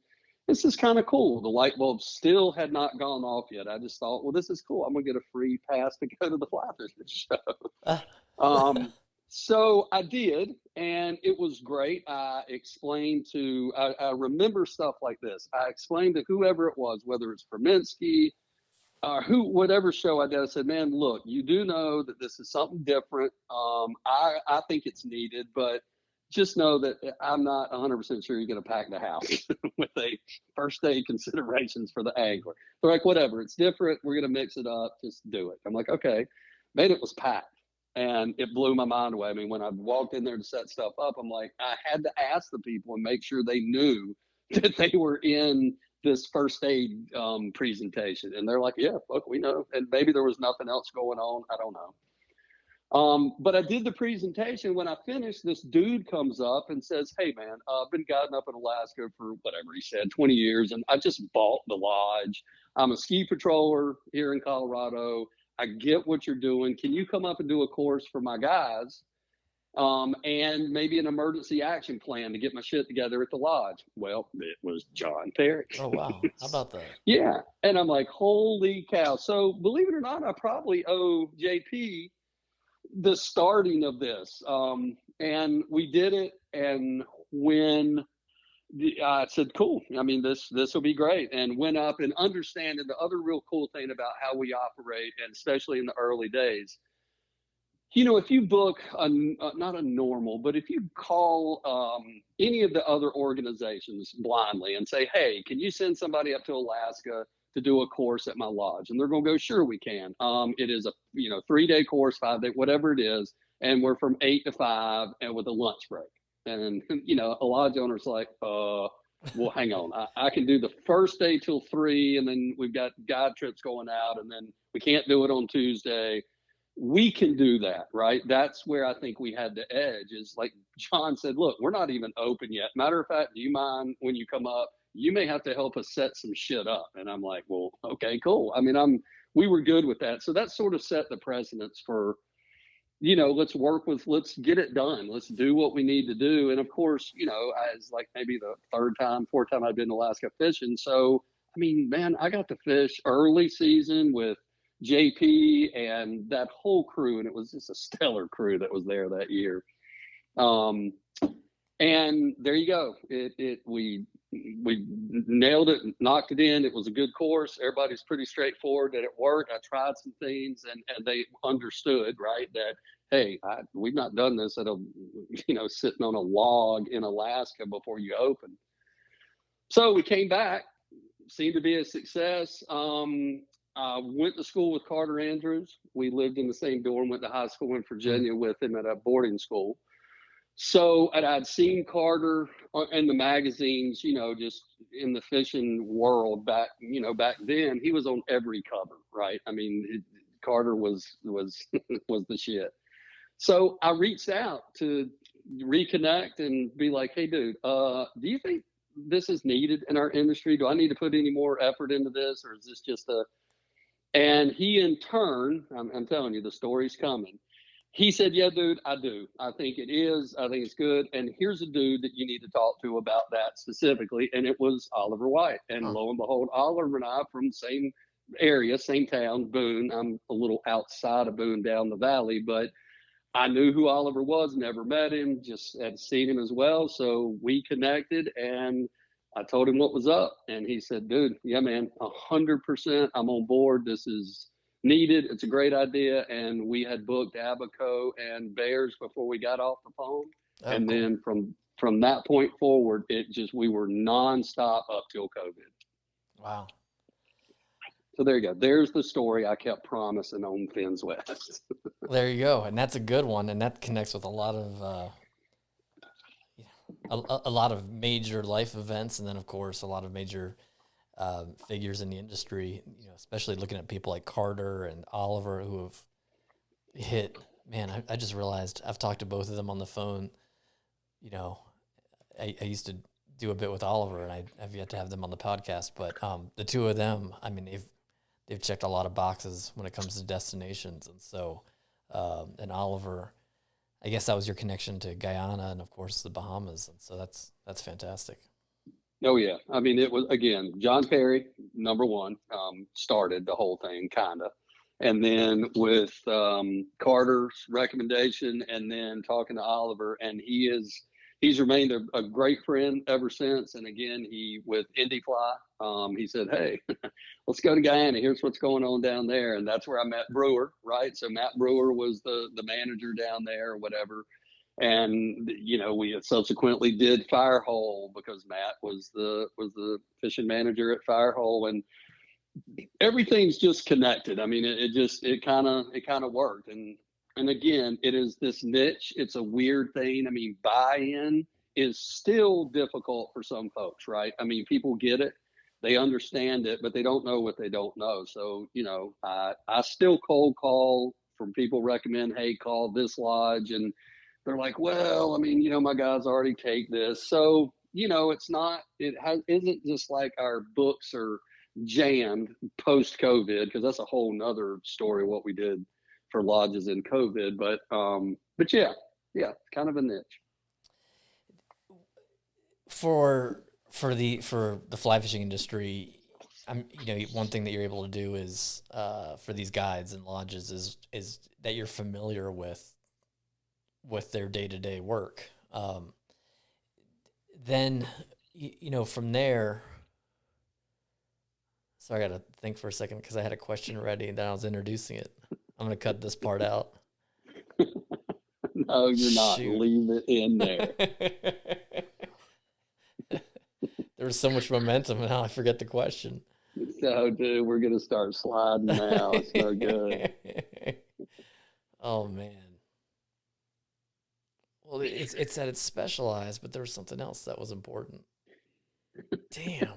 this is kind of cool. The light bulb still had not gone off yet. I just thought, well, this is cool. I'm going to get a free pass to go to the fly fishing show. So I did, and it was great. I remember stuff like this. I explained to whoever it was, whether it's Perminsky, whatever show I did, I said, man, look, you do know that this is something different. I think it's needed, but just know that I'm not 100% sure you're going to pack the house with a first aid considerations for the angler. They're like, whatever, it's different. We're going to mix it up. Just do it. I'm like, okay. Man, it was packed. And it blew my mind away. I mean, when I walked in there to set stuff up, I'm like, I had to ask the people and make sure they knew that they were in this first aid presentation. And they're like, yeah, fuck, we know. And maybe there was nothing else going on. I don't know. But I did the presentation. When I finished, this dude comes up and says, hey, man, I've been guiding up in Alaska for whatever he said, 20 years. And I just bought the lodge. I'm a ski patroller here in Colorado. I get what you're doing. Can you come up and do a course for my guys? And maybe an emergency action plan to get my shit together at the lodge. Well, it was John Perry. Oh, wow. How about that? Yeah. And I'm like, holy cow. So believe it or not, I probably owe JP the starting of this. And we did it. And when I said, cool, I mean, this will be great. And went up and understanding the other real cool thing about how we operate, and especially in the early days, if you book not a normal, but if you call any of the other organizations blindly and say, hey, can you send somebody up to Alaska to do a course at my lodge? And they're going to go, sure, we can. It is a 3-day course, 5-day, whatever it is. And we're from 8 to 5 and with a lunch break. And, a lodge owner's like, well, hang on. I can do the first day till 3, and then we've got guide trips going out, and then we can't do it on Tuesday. we can do that, right? That's where I think we had the edge. Is like John said, look, we're not even open yet. Matter of fact, do you mind when you come up? You may have to help us set some shit up. And I'm like, well, okay, cool. I mean, we were good with that. So that sort of set the precedence for, let's get it done. Let's do what we need to do. And of course, as like maybe the fourth time I've been to Alaska fishing. So, I mean, man, I got to fish early season with JP and that whole crew. And it was just a stellar crew that was there that year. Um, and there you go. We nailed it, knocked it in. It was a good course. Everybody's pretty straightforward that it worked. I tried some things and they understood, right, that, hey, we've not done this at sitting on a log in Alaska before you open. So we came back, seemed to be a success. Went to school with Carter Andrews. We lived in the same dorm, went to high school in Virginia with him at a boarding school. So, and I'd seen Carter in the magazines, just in the fishing world back then. He was on every cover, right? I mean, Carter was the shit. So I reached out to reconnect and be like, hey, dude, do you think this is needed in our industry? Do I need to put any more effort into this, or is this just and he in turn, I'm telling you, the story's coming. He said, yeah, dude, I do. I think it is. I think it's good. And here's a dude that you need to talk to about that specifically. And it was Oliver White. And lo and behold, Oliver and I from the same area, same town, Boone. I'm a little outside of Boone down the valley, but I knew who Oliver was, never met him, just had seen him as well. So we connected and I told him what was up. And he said, dude, yeah, man, 100%. I'm on board. This is needed. It's a great idea. And we had booked Abaco and Bears before we got off the phone. Oh, and cool. Then from that point forward, we were nonstop up till COVID. Wow. So there you go. There's the story I kept promising on Finns West. There you go. And that's a good one. And that connects with a lot of, a lot of major life events. And then of course, a lot of major figures in the industry, especially looking at people like Carter and Oliver who have hit, man, I just realized I've talked to both of them on the phone. I used to do a bit with Oliver and I've yet to have them on the podcast, but the two of them, I mean, they've checked a lot of boxes when it comes to destinations. And so, and Oliver, I guess that was your connection to Guyana and of course the Bahamas. And so that's fantastic. Oh, yeah. I mean, it was, again, John Perry, number one, started the whole thing, kind of. And then with Carter's recommendation and then talking to Oliver, and he's remained a great friend ever since. And again, with IndyFly, he said, hey, let's go to Guyana. Here's what's going on down there. And that's where I met Brewer, right? So Matt Brewer was the manager down there or whatever. And we subsequently did Firehole because Matt was the fishing manager at Firehole, and everything's just connected. I mean, it kind of worked. And again, it is this niche. It's a weird thing. I mean, buy-in is still difficult for some folks, right? I mean, people get it, they understand it, but they don't know what they don't know. So I still cold call from people recommend, hey, call this lodge, and they're like, well, I mean, my guys already take this. So, isn't just like our books are jammed post COVID, because that's a whole nother story, what we did for lodges in COVID. But yeah, kind of a niche. For the fly fishing industry, one thing that you're able to do is, for these guides and lodges is that you're familiar with their day-to-day work. Then, from there, so I got to think for a second because I had a question ready and then I was introducing it. I'm going to cut this part out. No, you're not. Shoot. Leave it in there. There was so much momentum and now I forget the question. So, dude, we're going to start sliding now. It's no good. Oh, man. Well, it's that it's specialized, but there was something else that was important. Damn.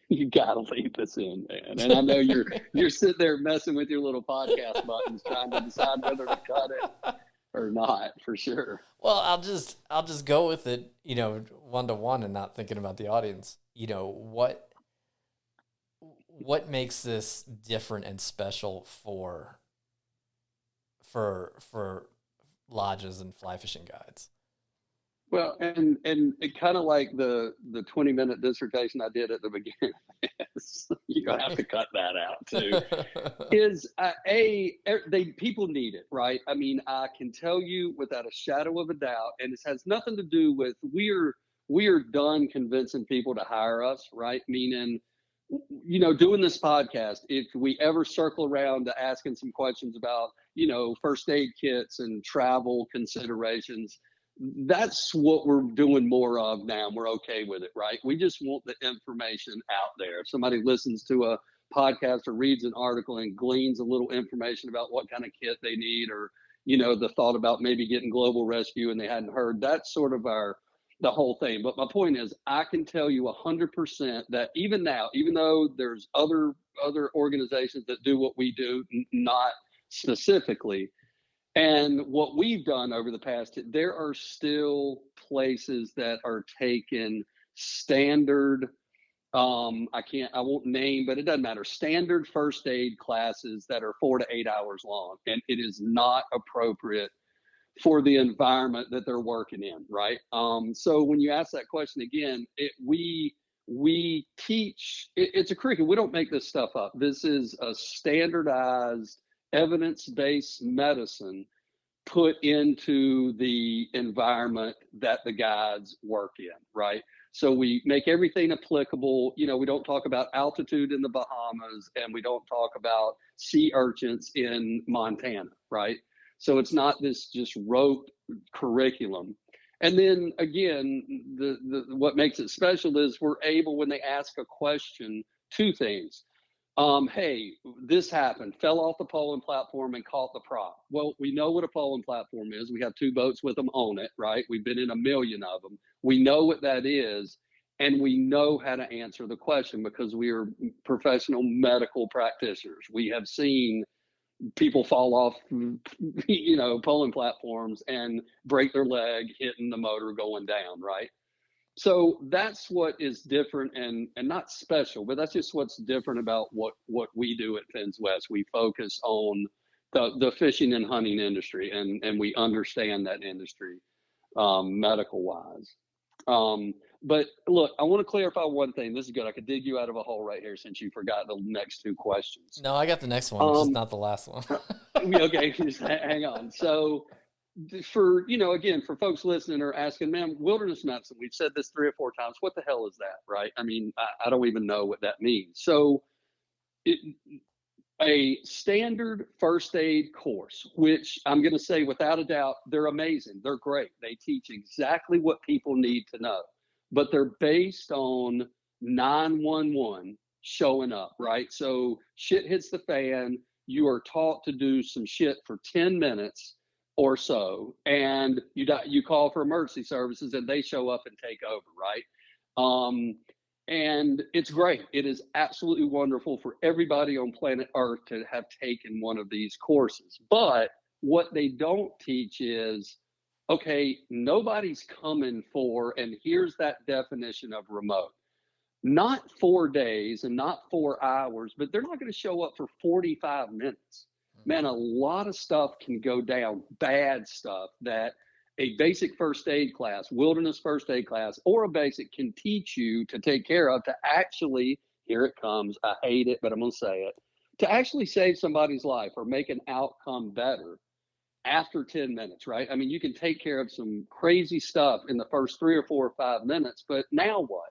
You gotta leave this in, man. And I know you're sitting there messing with your little podcast buttons, trying to decide whether to cut it or not, for sure. Well, I'll just go with it, one to one, and not thinking about the audience. What makes this different and special for lodges and fly fishing guides? Well, and it kind of like the 20-minute dissertation I did at the beginning. You're gonna have to cut that out too. Is people need it, right? I mean, I can tell you without a shadow of a doubt, and this has nothing to do with we're done convincing people to hire us, right? Meaning, doing this podcast, if we ever circle around to asking some questions about, first aid kits and travel considerations, that's what we're doing more of now. And we're okay with it, right? We just want the information out there. If somebody listens to a podcast or reads an article and gleans a little information about what kind of kit they need, or, the thought about maybe getting global rescue and they hadn't heard, that's sort of the whole thing. But my point is, I can tell you 100% that even now, even though there's other organizations that do what we do, not specifically, and what we've done over the past, there are still places that are taking standard, I won't name, but it doesn't matter, standard first aid classes that are 4 to 8 hours long. And it is not appropriate for the environment that they're working in, right? So when you ask that question again, we teach, it's a curriculum. We don't make this stuff up. This is a standardized, evidence-based medicine put into the environment that the guides work in, right? So we make everything applicable. We don't talk about altitude in the Bahamas, and we don't talk about sea urchins in Montana, right? So it's not this just rote curriculum. And then again, what makes it special is we're able, when they ask a question, two things. Hey, this happened, fell off the polling platform and caught the prop. Well, we know what a polling platform is. We have 2 boats with them on it, right? We've been in a million of them. We know what that is, and we know how to answer the question because we are professional medical practitioners. We have seen people fall off, polling platforms and break their leg, hitting the motor, going down, right? So that's what is different and not special, but that's just what's different about what we do at Finns West. We focus on the fishing and hunting industry, and we understand that industry medical wise. But look, I want to clarify one thing. This is good. I could dig you out of a hole right here since you forgot the next 2 questions. No, I got the next one. It's just not the last one. Okay, just hang on. So for, again, for folks listening or asking, man, wilderness medicine, we've said this 3 or 4 times. What the hell is that, right? I mean, I don't even know what that means. So a standard first aid course, which I'm going to say without a doubt, they're amazing. They're great. They teach exactly what people need to know, but they're based on 911 showing up, right? So shit hits the fan. You are taught to do some shit for 10 minutes or so, and you call for emergency services and they show up and take over, right? And it's great. It is absolutely wonderful for everybody on planet Earth to have taken one of these courses. But what they don't teach is, okay, nobody's coming for, and here's that definition of remote. Not 4 days and not 4 hours, but they're not going to show up for 45 minutes. Man, a lot of stuff can go down, bad stuff that a basic first aid class, wilderness first aid class, or a basic can teach you to take care of, to actually, here it comes, I hate it, but I'm going to say it, to actually save somebody's life or make an outcome better after 10 minutes, right? I mean, you can take care of some crazy stuff in the first 3 or 4 or 5 minutes, but now what?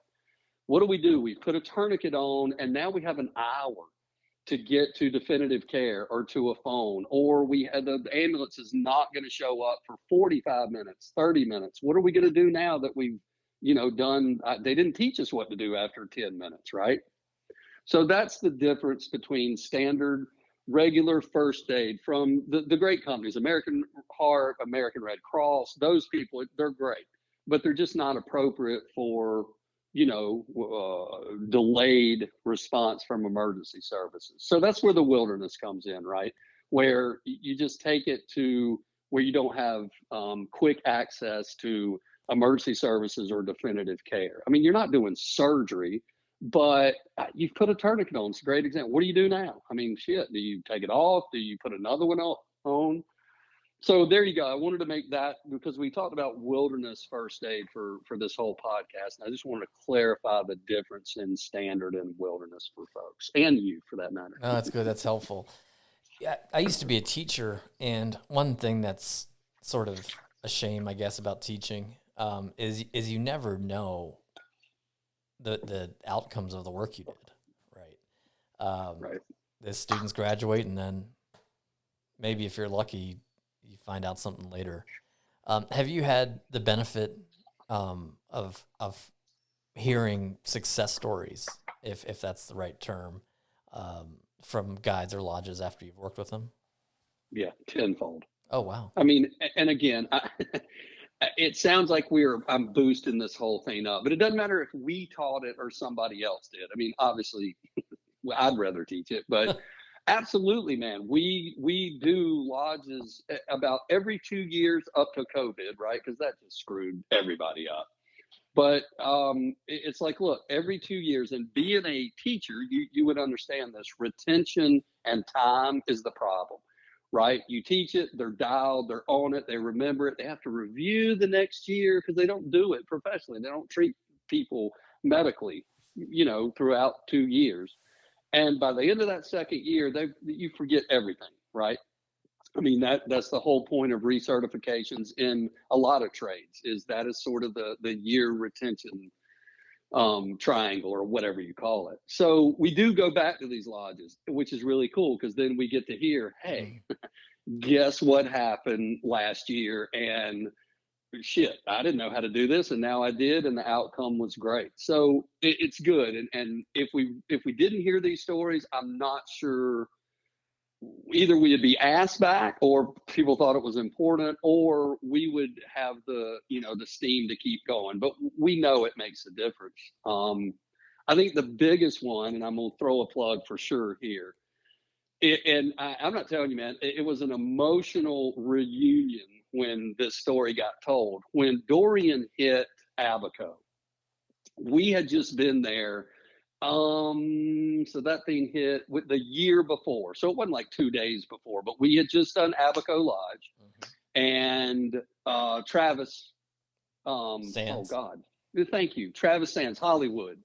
What do? We put a tourniquet on, and now we have an hour to get to definitive care or to a phone, or the ambulance is not going to show up for 45 minutes, 30 minutes. What are we going to do now that we've, done? They didn't teach us what to do after 10 minutes, right? So that's the difference between standard, regular first aid from the great companies, American Heart, American Red Cross. Those people, they're great, but they're just not appropriate for delayed response from emergency services. So that's where the wilderness comes in, right? Where you just take it to where you don't have quick access to emergency services or definitive care. I mean, you're not doing surgery, but you've put a tourniquet on. It's a great example. What do you do now? I mean, shit, do you take it off? Do you put another one on? So there you go. I wanted to make that because we talked about wilderness first aid for this whole podcast. And I just wanted to clarify the difference in standard and wilderness for folks and you for that matter. No, that's good. That's helpful. Yeah, I used to be a teacher, and one thing that's sort of a shame, I guess, about teaching is you never know the outcomes of the work you did, right? Right. The students graduate, and then maybe if you're lucky, you find out something later. Have you had the benefit of hearing success stories, if that's the right term, from guides or lodges after you've worked with them? Yeah, tenfold. Oh, wow. I mean, and again, it sounds like I'm boosting this whole thing up, but it doesn't matter if we taught it or somebody else did. I mean, obviously, I'd rather teach it, but absolutely, man. We do lodges about every 2 years up to COVID, right? Because that just screwed everybody up. But it's like, look, every 2 years, and being a teacher, you would understand this. Retention and time is the problem, right? You teach it, they're dialed, they're on it, they remember it. They have to review the next year because they don't do it professionally. They don't treat people medically, throughout 2 years. And by the end of that second year, you forget everything, right? I mean, that's the whole point of recertifications in a lot of trades is sort of the year retention triangle or whatever you call it. So we do go back to these lodges, which is really cool because then we get to hear, hey, guess what happened last year? And shit, I didn't know how to do this, and now I did, and the outcome was great. So it's good. And if we didn't hear these stories, I'm not sure. Either we would be asked back, or people thought it was important, or we would have the steam to keep going. But we know it makes a difference. I think the biggest one, and I'm gonna throw a plug for sure here. I'm not telling you, man, it was an emotional reunion when this story got told. When Dorian hit Abaco, we had just been there. So that thing hit with the year before. So it wasn't like 2 days before, but we had just done Abaco Lodge, and Travis, Sands. oh God, thank you, Travis Sands, Hollywood.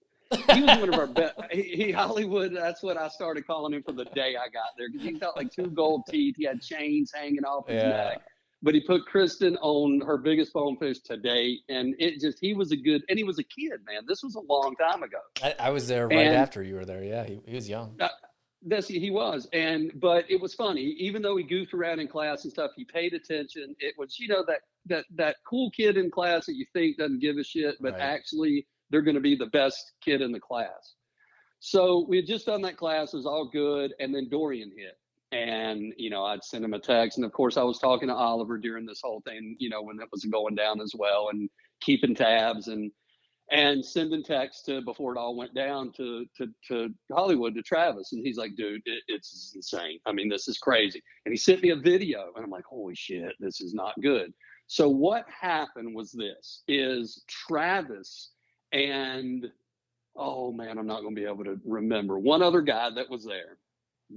He was one of our best. He Hollywood. That's what I started calling him from the day I got there because he got like 2 gold teeth. He had chains hanging off his neck. But he put Kristen on her biggest bonefish to date, and he was a kid, man. This was a long time ago. I was there right after you were there. Yeah, he was young. He was, but it was funny. Even though he goofed around in class and stuff, he paid attention. It was, that cool kid in class that you think doesn't give a shit, but actually they're going to be the best kid in the class. So we had just done that class. It was all good, and then Dorian hit. And, I'd send him a text. And of course, I was talking to Oliver during this whole thing, when it was going down as well, and keeping tabs and sending texts before it all went down to Hollywood, to Travis. And he's like, dude, it's insane. I mean, this is crazy. And he sent me a video, and I'm like, holy shit, this is not good. So what happened was Travis and, oh man, I'm not going to be able to remember, one other guy that was there.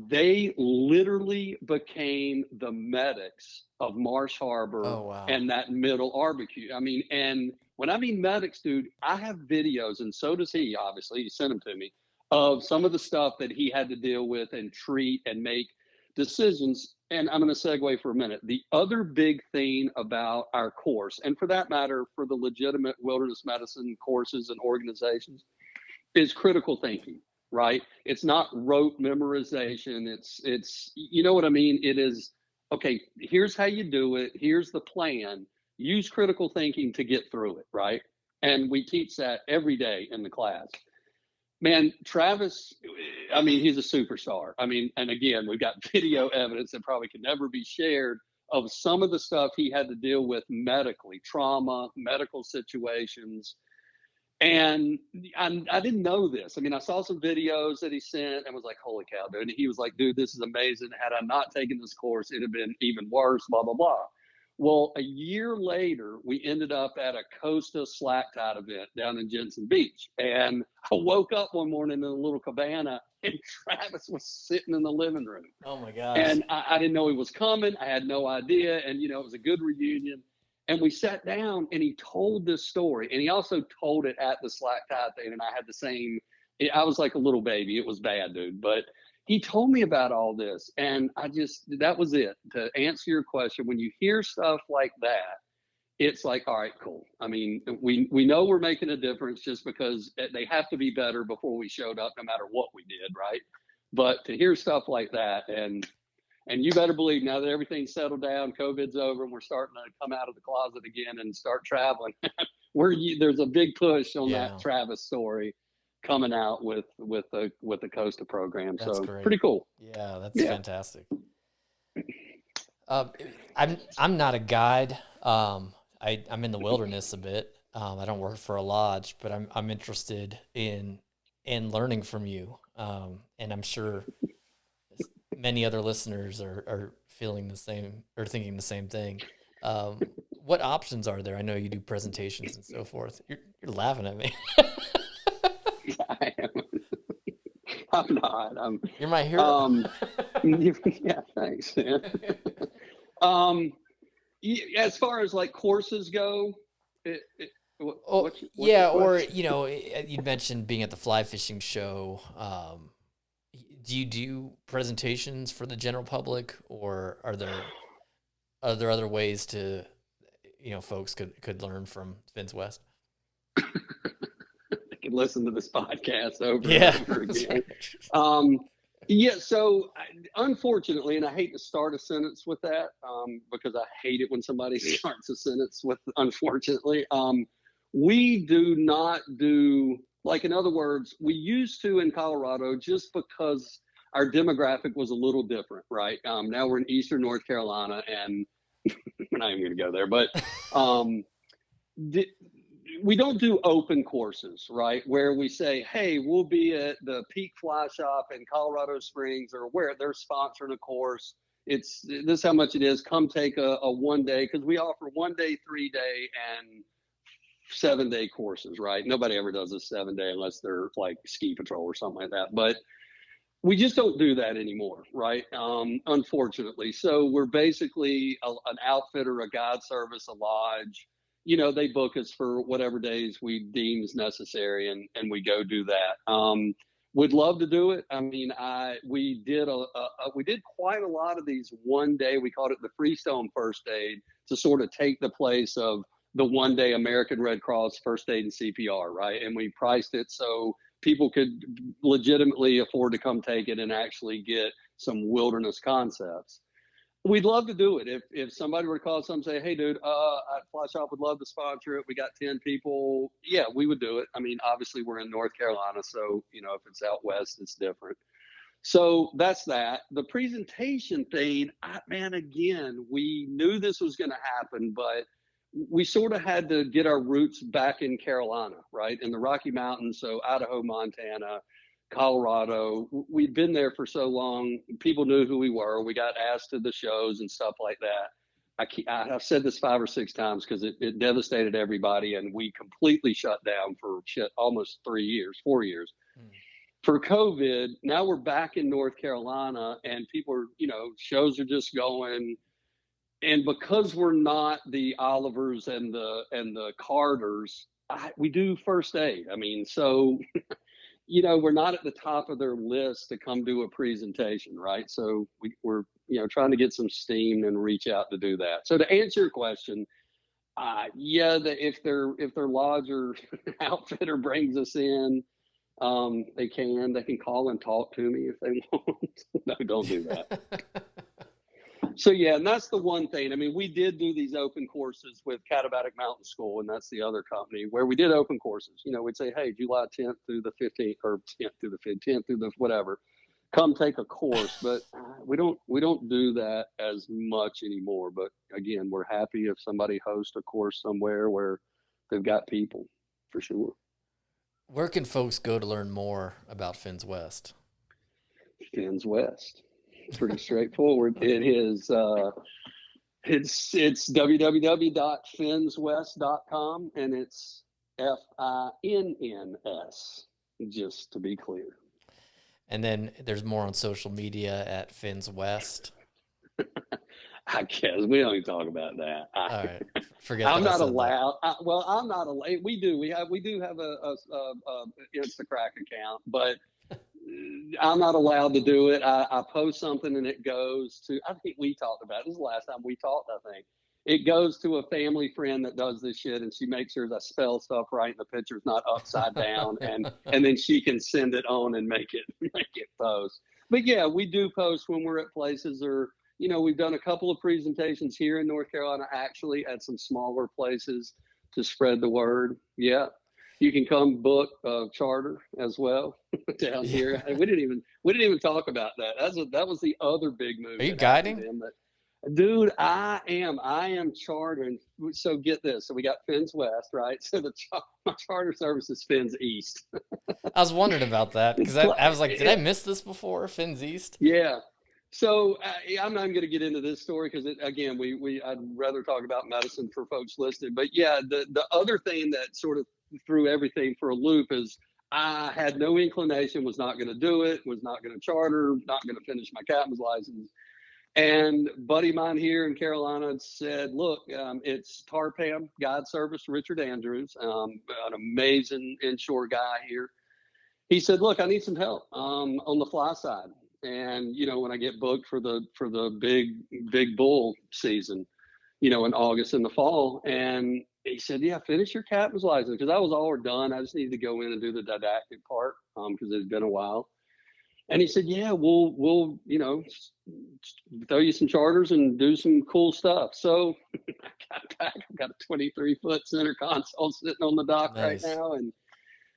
They literally became the medics of Marsh Harbor and that middle barbecue. I mean, and when I mean medics, dude, I have videos, and so does he, obviously. He sent them to me, of some of the stuff that he had to deal with and treat and make decisions. And I'm going to segue for a minute. The other big thing about our course, and for that matter, for the legitimate wilderness medicine courses and organizations, is critical thinking. Right? It's not rote memorization. It's you know what I mean? It is, okay, here's how you do it. Here's the plan. Use critical thinking to get through it, right? And we teach that every day in the class. Man, Travis, I mean, he's a superstar. I mean, and again, we've got video evidence that probably could never be shared of some of the stuff he had to deal with medically, trauma, medical situations. And I didn't know this. I mean, I saw some videos that he sent and was like, holy cow, dude. And he was like, dude, this is amazing. Had I not taken this course, it'd have been even worse, blah, blah, blah. Well, a year later, we ended up at a Costa slack tide event down in Jensen Beach. And I woke up one morning in a little cabana and Travis was sitting in the living room. Oh my gosh. And I didn't know he was coming. I had no idea. And, you know, it was a good reunion. And we sat down and he told this story. And he also told it at the slack tide thing. And I had the same, I was like a little baby. It was bad, dude. But he told me about all this. And that was it. To answer your question, when you hear stuff like that, it's like, all right, cool. I mean, we know we're making a difference just because they have to be better before we showed up, no matter what we did, right? But to hear stuff like that, and you better believe now that everything's settled down, COVID's over, and we're starting to come out of the closet again and start traveling, there's a big push on that Travis story coming out with the Costa program. That's so great. Pretty cool. Yeah, that's fantastic. I'm not a guide. I'm in the wilderness a bit. I don't work for a lodge, but I'm interested in learning from you. And I'm sure many other listeners are feeling the same or thinking the same thing. What options are there? I know you do presentations and so forth. You're laughing at me. I am. I'm not. You're my hero. Yeah, thanks, man. As far as like courses go, or you mentioned being at the fly fishing show. Do you do presentations for the general public, or are there other ways to, folks could learn from Finns West? They can listen to this podcast over and over again. So unfortunately, and I hate to start a sentence with that because I hate it when somebody starts a sentence with unfortunately. We do not do, like, in other words, we used to in Colorado just because our demographic was a little different, right? Now we're in Eastern North Carolina, and we're not even going to go there, but we don't do open courses, right? Where we say, hey, we'll be at the Peak Fly Shop in Colorado Springs, or where they're sponsoring a course. This is how much it is. Come take a 1 day, because we offer 1 day, 3 day, and 7 day courses, right? Nobody ever does a 7 day unless they're like ski patrol or something like that. But we just don't do that anymore, right? Unfortunately. So we're basically an outfitter, a guide service, a lodge. They book us for whatever days we deem is necessary, and we go do that. Would love to do it. I mean, we did quite a lot of these 1 day. We called it the Freestone First Aid, to sort of take the place of the 1 day American Red Cross First Aid and CPR, right? And we priced it so people could legitimately afford to come take it and actually get some wilderness concepts. We'd love to do it. If somebody were to call us up and say, hey, dude, Fly Shop would love to sponsor it. We got 10 people. Yeah, we would do it. I mean, obviously we're in North Carolina, so, if it's out west, it's different. So that's that. The presentation thing, again, we knew this was going to happen, but we sort of had to get our roots back in Carolina, right? In the Rocky Mountains. So Idaho, Montana, Colorado. We'd been there for so long. People knew who we were. We got asked to the shows and stuff like that. I've said this 5 or 6 times because it devastated everybody, and we completely shut down for almost 4 years. For COVID, now we're back in North Carolina, and people are, shows are just going. And because we're not the Olivers and the Carters, we do first aid. I mean, so, we're not at the top of their list to come do a presentation, right? So we're trying to get some steam and reach out to do that. So to answer your question, if their lodge or outfitter brings us in, they can call and talk to me if they want. No, don't do that. So, yeah, and that's the one thing. I mean, we did do these open courses with Katabatic Mountain School, and that's the other company, where we did open courses. We'd say, hey, July 10th through the 15th, or 10th through the 15th through the whatever, come take a course. But we don't do that as much anymore. But again, we're happy if somebody hosts a course somewhere where they've got people, for sure. Where can folks go to learn more about Finns West? Finns West. Pretty straightforward. It is. It's www.finnswest.com, and it's FINNS, just to be clear. And then there's more on social media at Finns West. I guess we don't even talk about that. All right, forget I'm that I not said that. allowed. I'm not allowed. We do. We do have a Instacrack account, but I'm not allowed to do it. I post something and it goes to. I think we talked about it. This is the last time we talked. I think it goes to a family friend that does this shit, and she makes sure I spell stuff right and the picture's not upside down, and then she can send it on and make it post. But yeah, we do post when we're at places, or we've done a couple of presentations here in North Carolina, actually at some smaller places to spread the word. Yeah, you can come book a charter as well down here. And we didn't even talk about that. That was the other big move. Are you guiding? Dude, I am chartering. So get this. So we got Finns West, right? So my charter service is Finns East. I was wondering about that because I was like, did I miss this before? Finns East? Yeah. So I'm not going to get into this story because again, I'd rather talk about medicine for folks listening. But yeah, the other thing that sort of threw everything for a loop is I had no inclination, was not going to do it, was not going to charter, not going to finish my captain's license. And buddy of mine here in Carolina said, look, it's Tarpam Guide Service, Richard Andrews, an amazing inshore guy here. He said, look, I need some help on the fly side. And, when I get booked for the big bull season, in August in the fall. And he said, yeah, finish your captain's license. Because I was all done. I just needed to go in and do the didactic part because it's been a while. And he said, yeah, we'll throw you some charters and do some cool stuff. So I got back. I've got a 23-foot center console sitting on the dock right now. And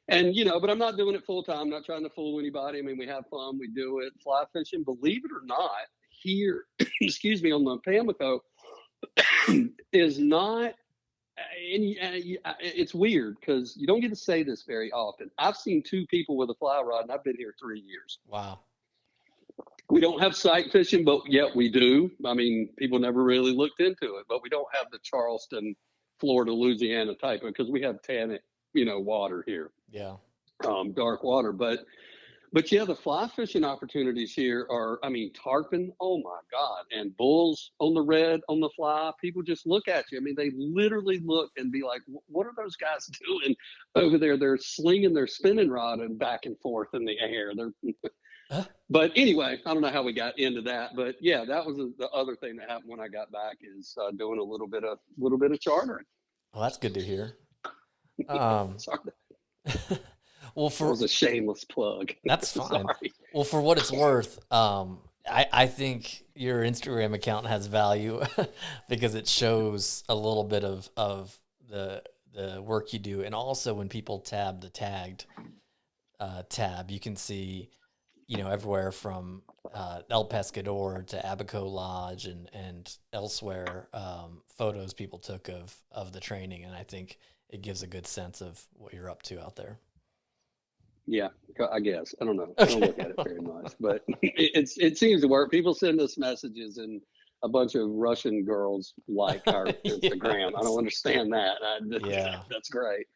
but I'm not doing it full time. I'm not trying to fool anybody. I mean, we have fun. We do it. Fly fishing, believe it or not, here, excuse me, on the Pamlico is not, it's weird because you don't get to say this very often. I've seen two people with a fly rod, and I've been here 3 years. Wow. We don't have sight fishing, but yet we do. I mean, people never really looked into it, but we don't have the Charleston, Florida, Louisiana type because we have tannic, water here. Yeah. Dark water, but yeah, the fly fishing opportunities here are, tarpon, oh my God, and bulls on the red, on the fly. People just look at you. I mean, they literally look and be like, what are those guys doing over there? They're slinging their spinning rod and back and forth in the air. But anyway, I don't know how we got into that, but yeah, that was the other thing that happened when I got back is doing a little bit of chartering. Well, that's good to hear. Sorry. Well, that was a shameless plug. That's fine. Well, for what it's worth, I think your Instagram account has value because it shows a little bit of the work you do, and also when people tab the tagged tab, you can see everywhere from El Pescador to Abaco Lodge and elsewhere photos people took of the training, and I think it gives a good sense of what you're up to out there. Yeah, I guess. I don't know. I don't look at it very much, but it seems to work. People send us messages, and a bunch of Russian girls like our Instagram. I don't understand that. Yeah, that's great.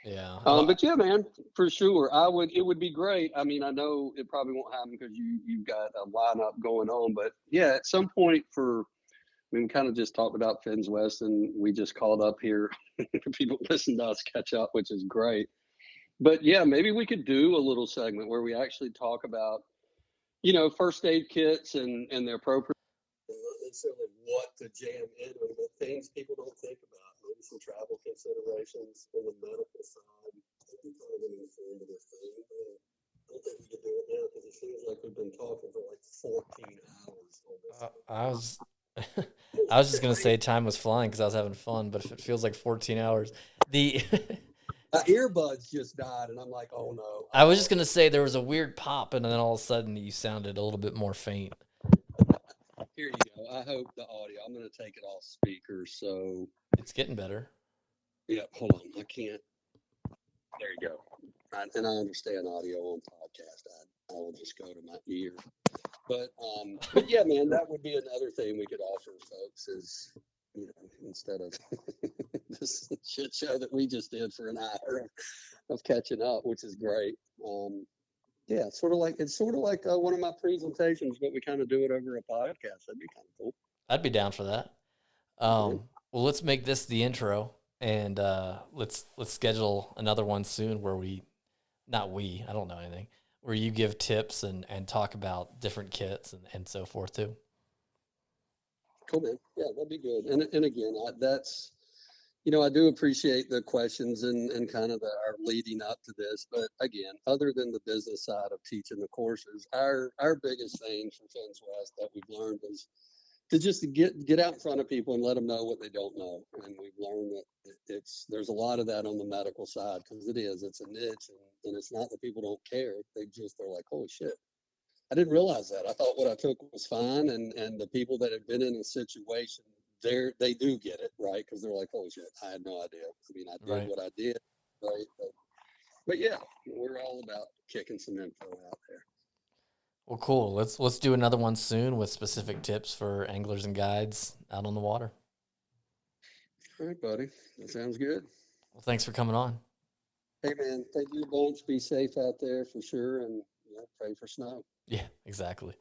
Yeah. But yeah, man, for sure. It would be great. I mean, I know it probably won't happen because you've got a lineup going on, but yeah, at some point we kind of just talked about Finns West, and we just called up here. People listen to us catch up, which is great. But yeah, maybe we could do a little segment where we actually talk about, first aid kits and their appropriate. Not necessarily what to jam in, but things people don't think about. Maybe some travel considerations on the medical side. That'd be kind of an informative thing. I don't think we could do it now because it seems like we've been talking for like 14 hours on this. I was just gonna say time was flying because I was having fun, but if it feels like 14 hours, my earbuds just died, and I'm like, oh no. I was just gonna say there was a weird pop, and then all of a sudden you sounded a little bit more faint. Here you go. I hope the audio. I'm gonna take it off speaker, so it's getting better. Yep. Hold on. I can't. There you go. and I understand audio on podcast. I will just go to my ear. But yeah, man, that would be another thing we could offer folks is, instead of this shit show that we just did for an hour of catching up, which is great. Yeah, it's sort of like one of my presentations, but we kind of do it over a podcast. That'd be kind of cool. I'd be down for that. Yeah. Well, let's make this the intro, and let's schedule another one soon where I don't know anything, where you give tips and talk about different kits and so forth too. Cool, man. Yeah, that'd be good. And again, I do appreciate the questions and kind of our leading up to this. But again, other than the business side of teaching the courses, our biggest thing for Finns West that we've learned is to just get out in front of people and let them know what they don't know. And we've learned that there's a lot of that on the medical side because it's a niche, and it's not that people don't care. They're like, holy shit, I didn't realize that. I thought what I took was fine, and the people that have been in a situation, they do get it, right? Because they're like, "Oh shit, I had no idea." I mean, I did Right. what I did, right? But yeah, we're all about kicking some info out there. Well, cool. Let's do another one soon with specific tips for anglers and guides out on the water. All right, buddy. That sounds good. Well, thanks for coming on. Hey, man. Thank you a bunch. Be safe out there for sure, and pray for snow. Yeah, exactly.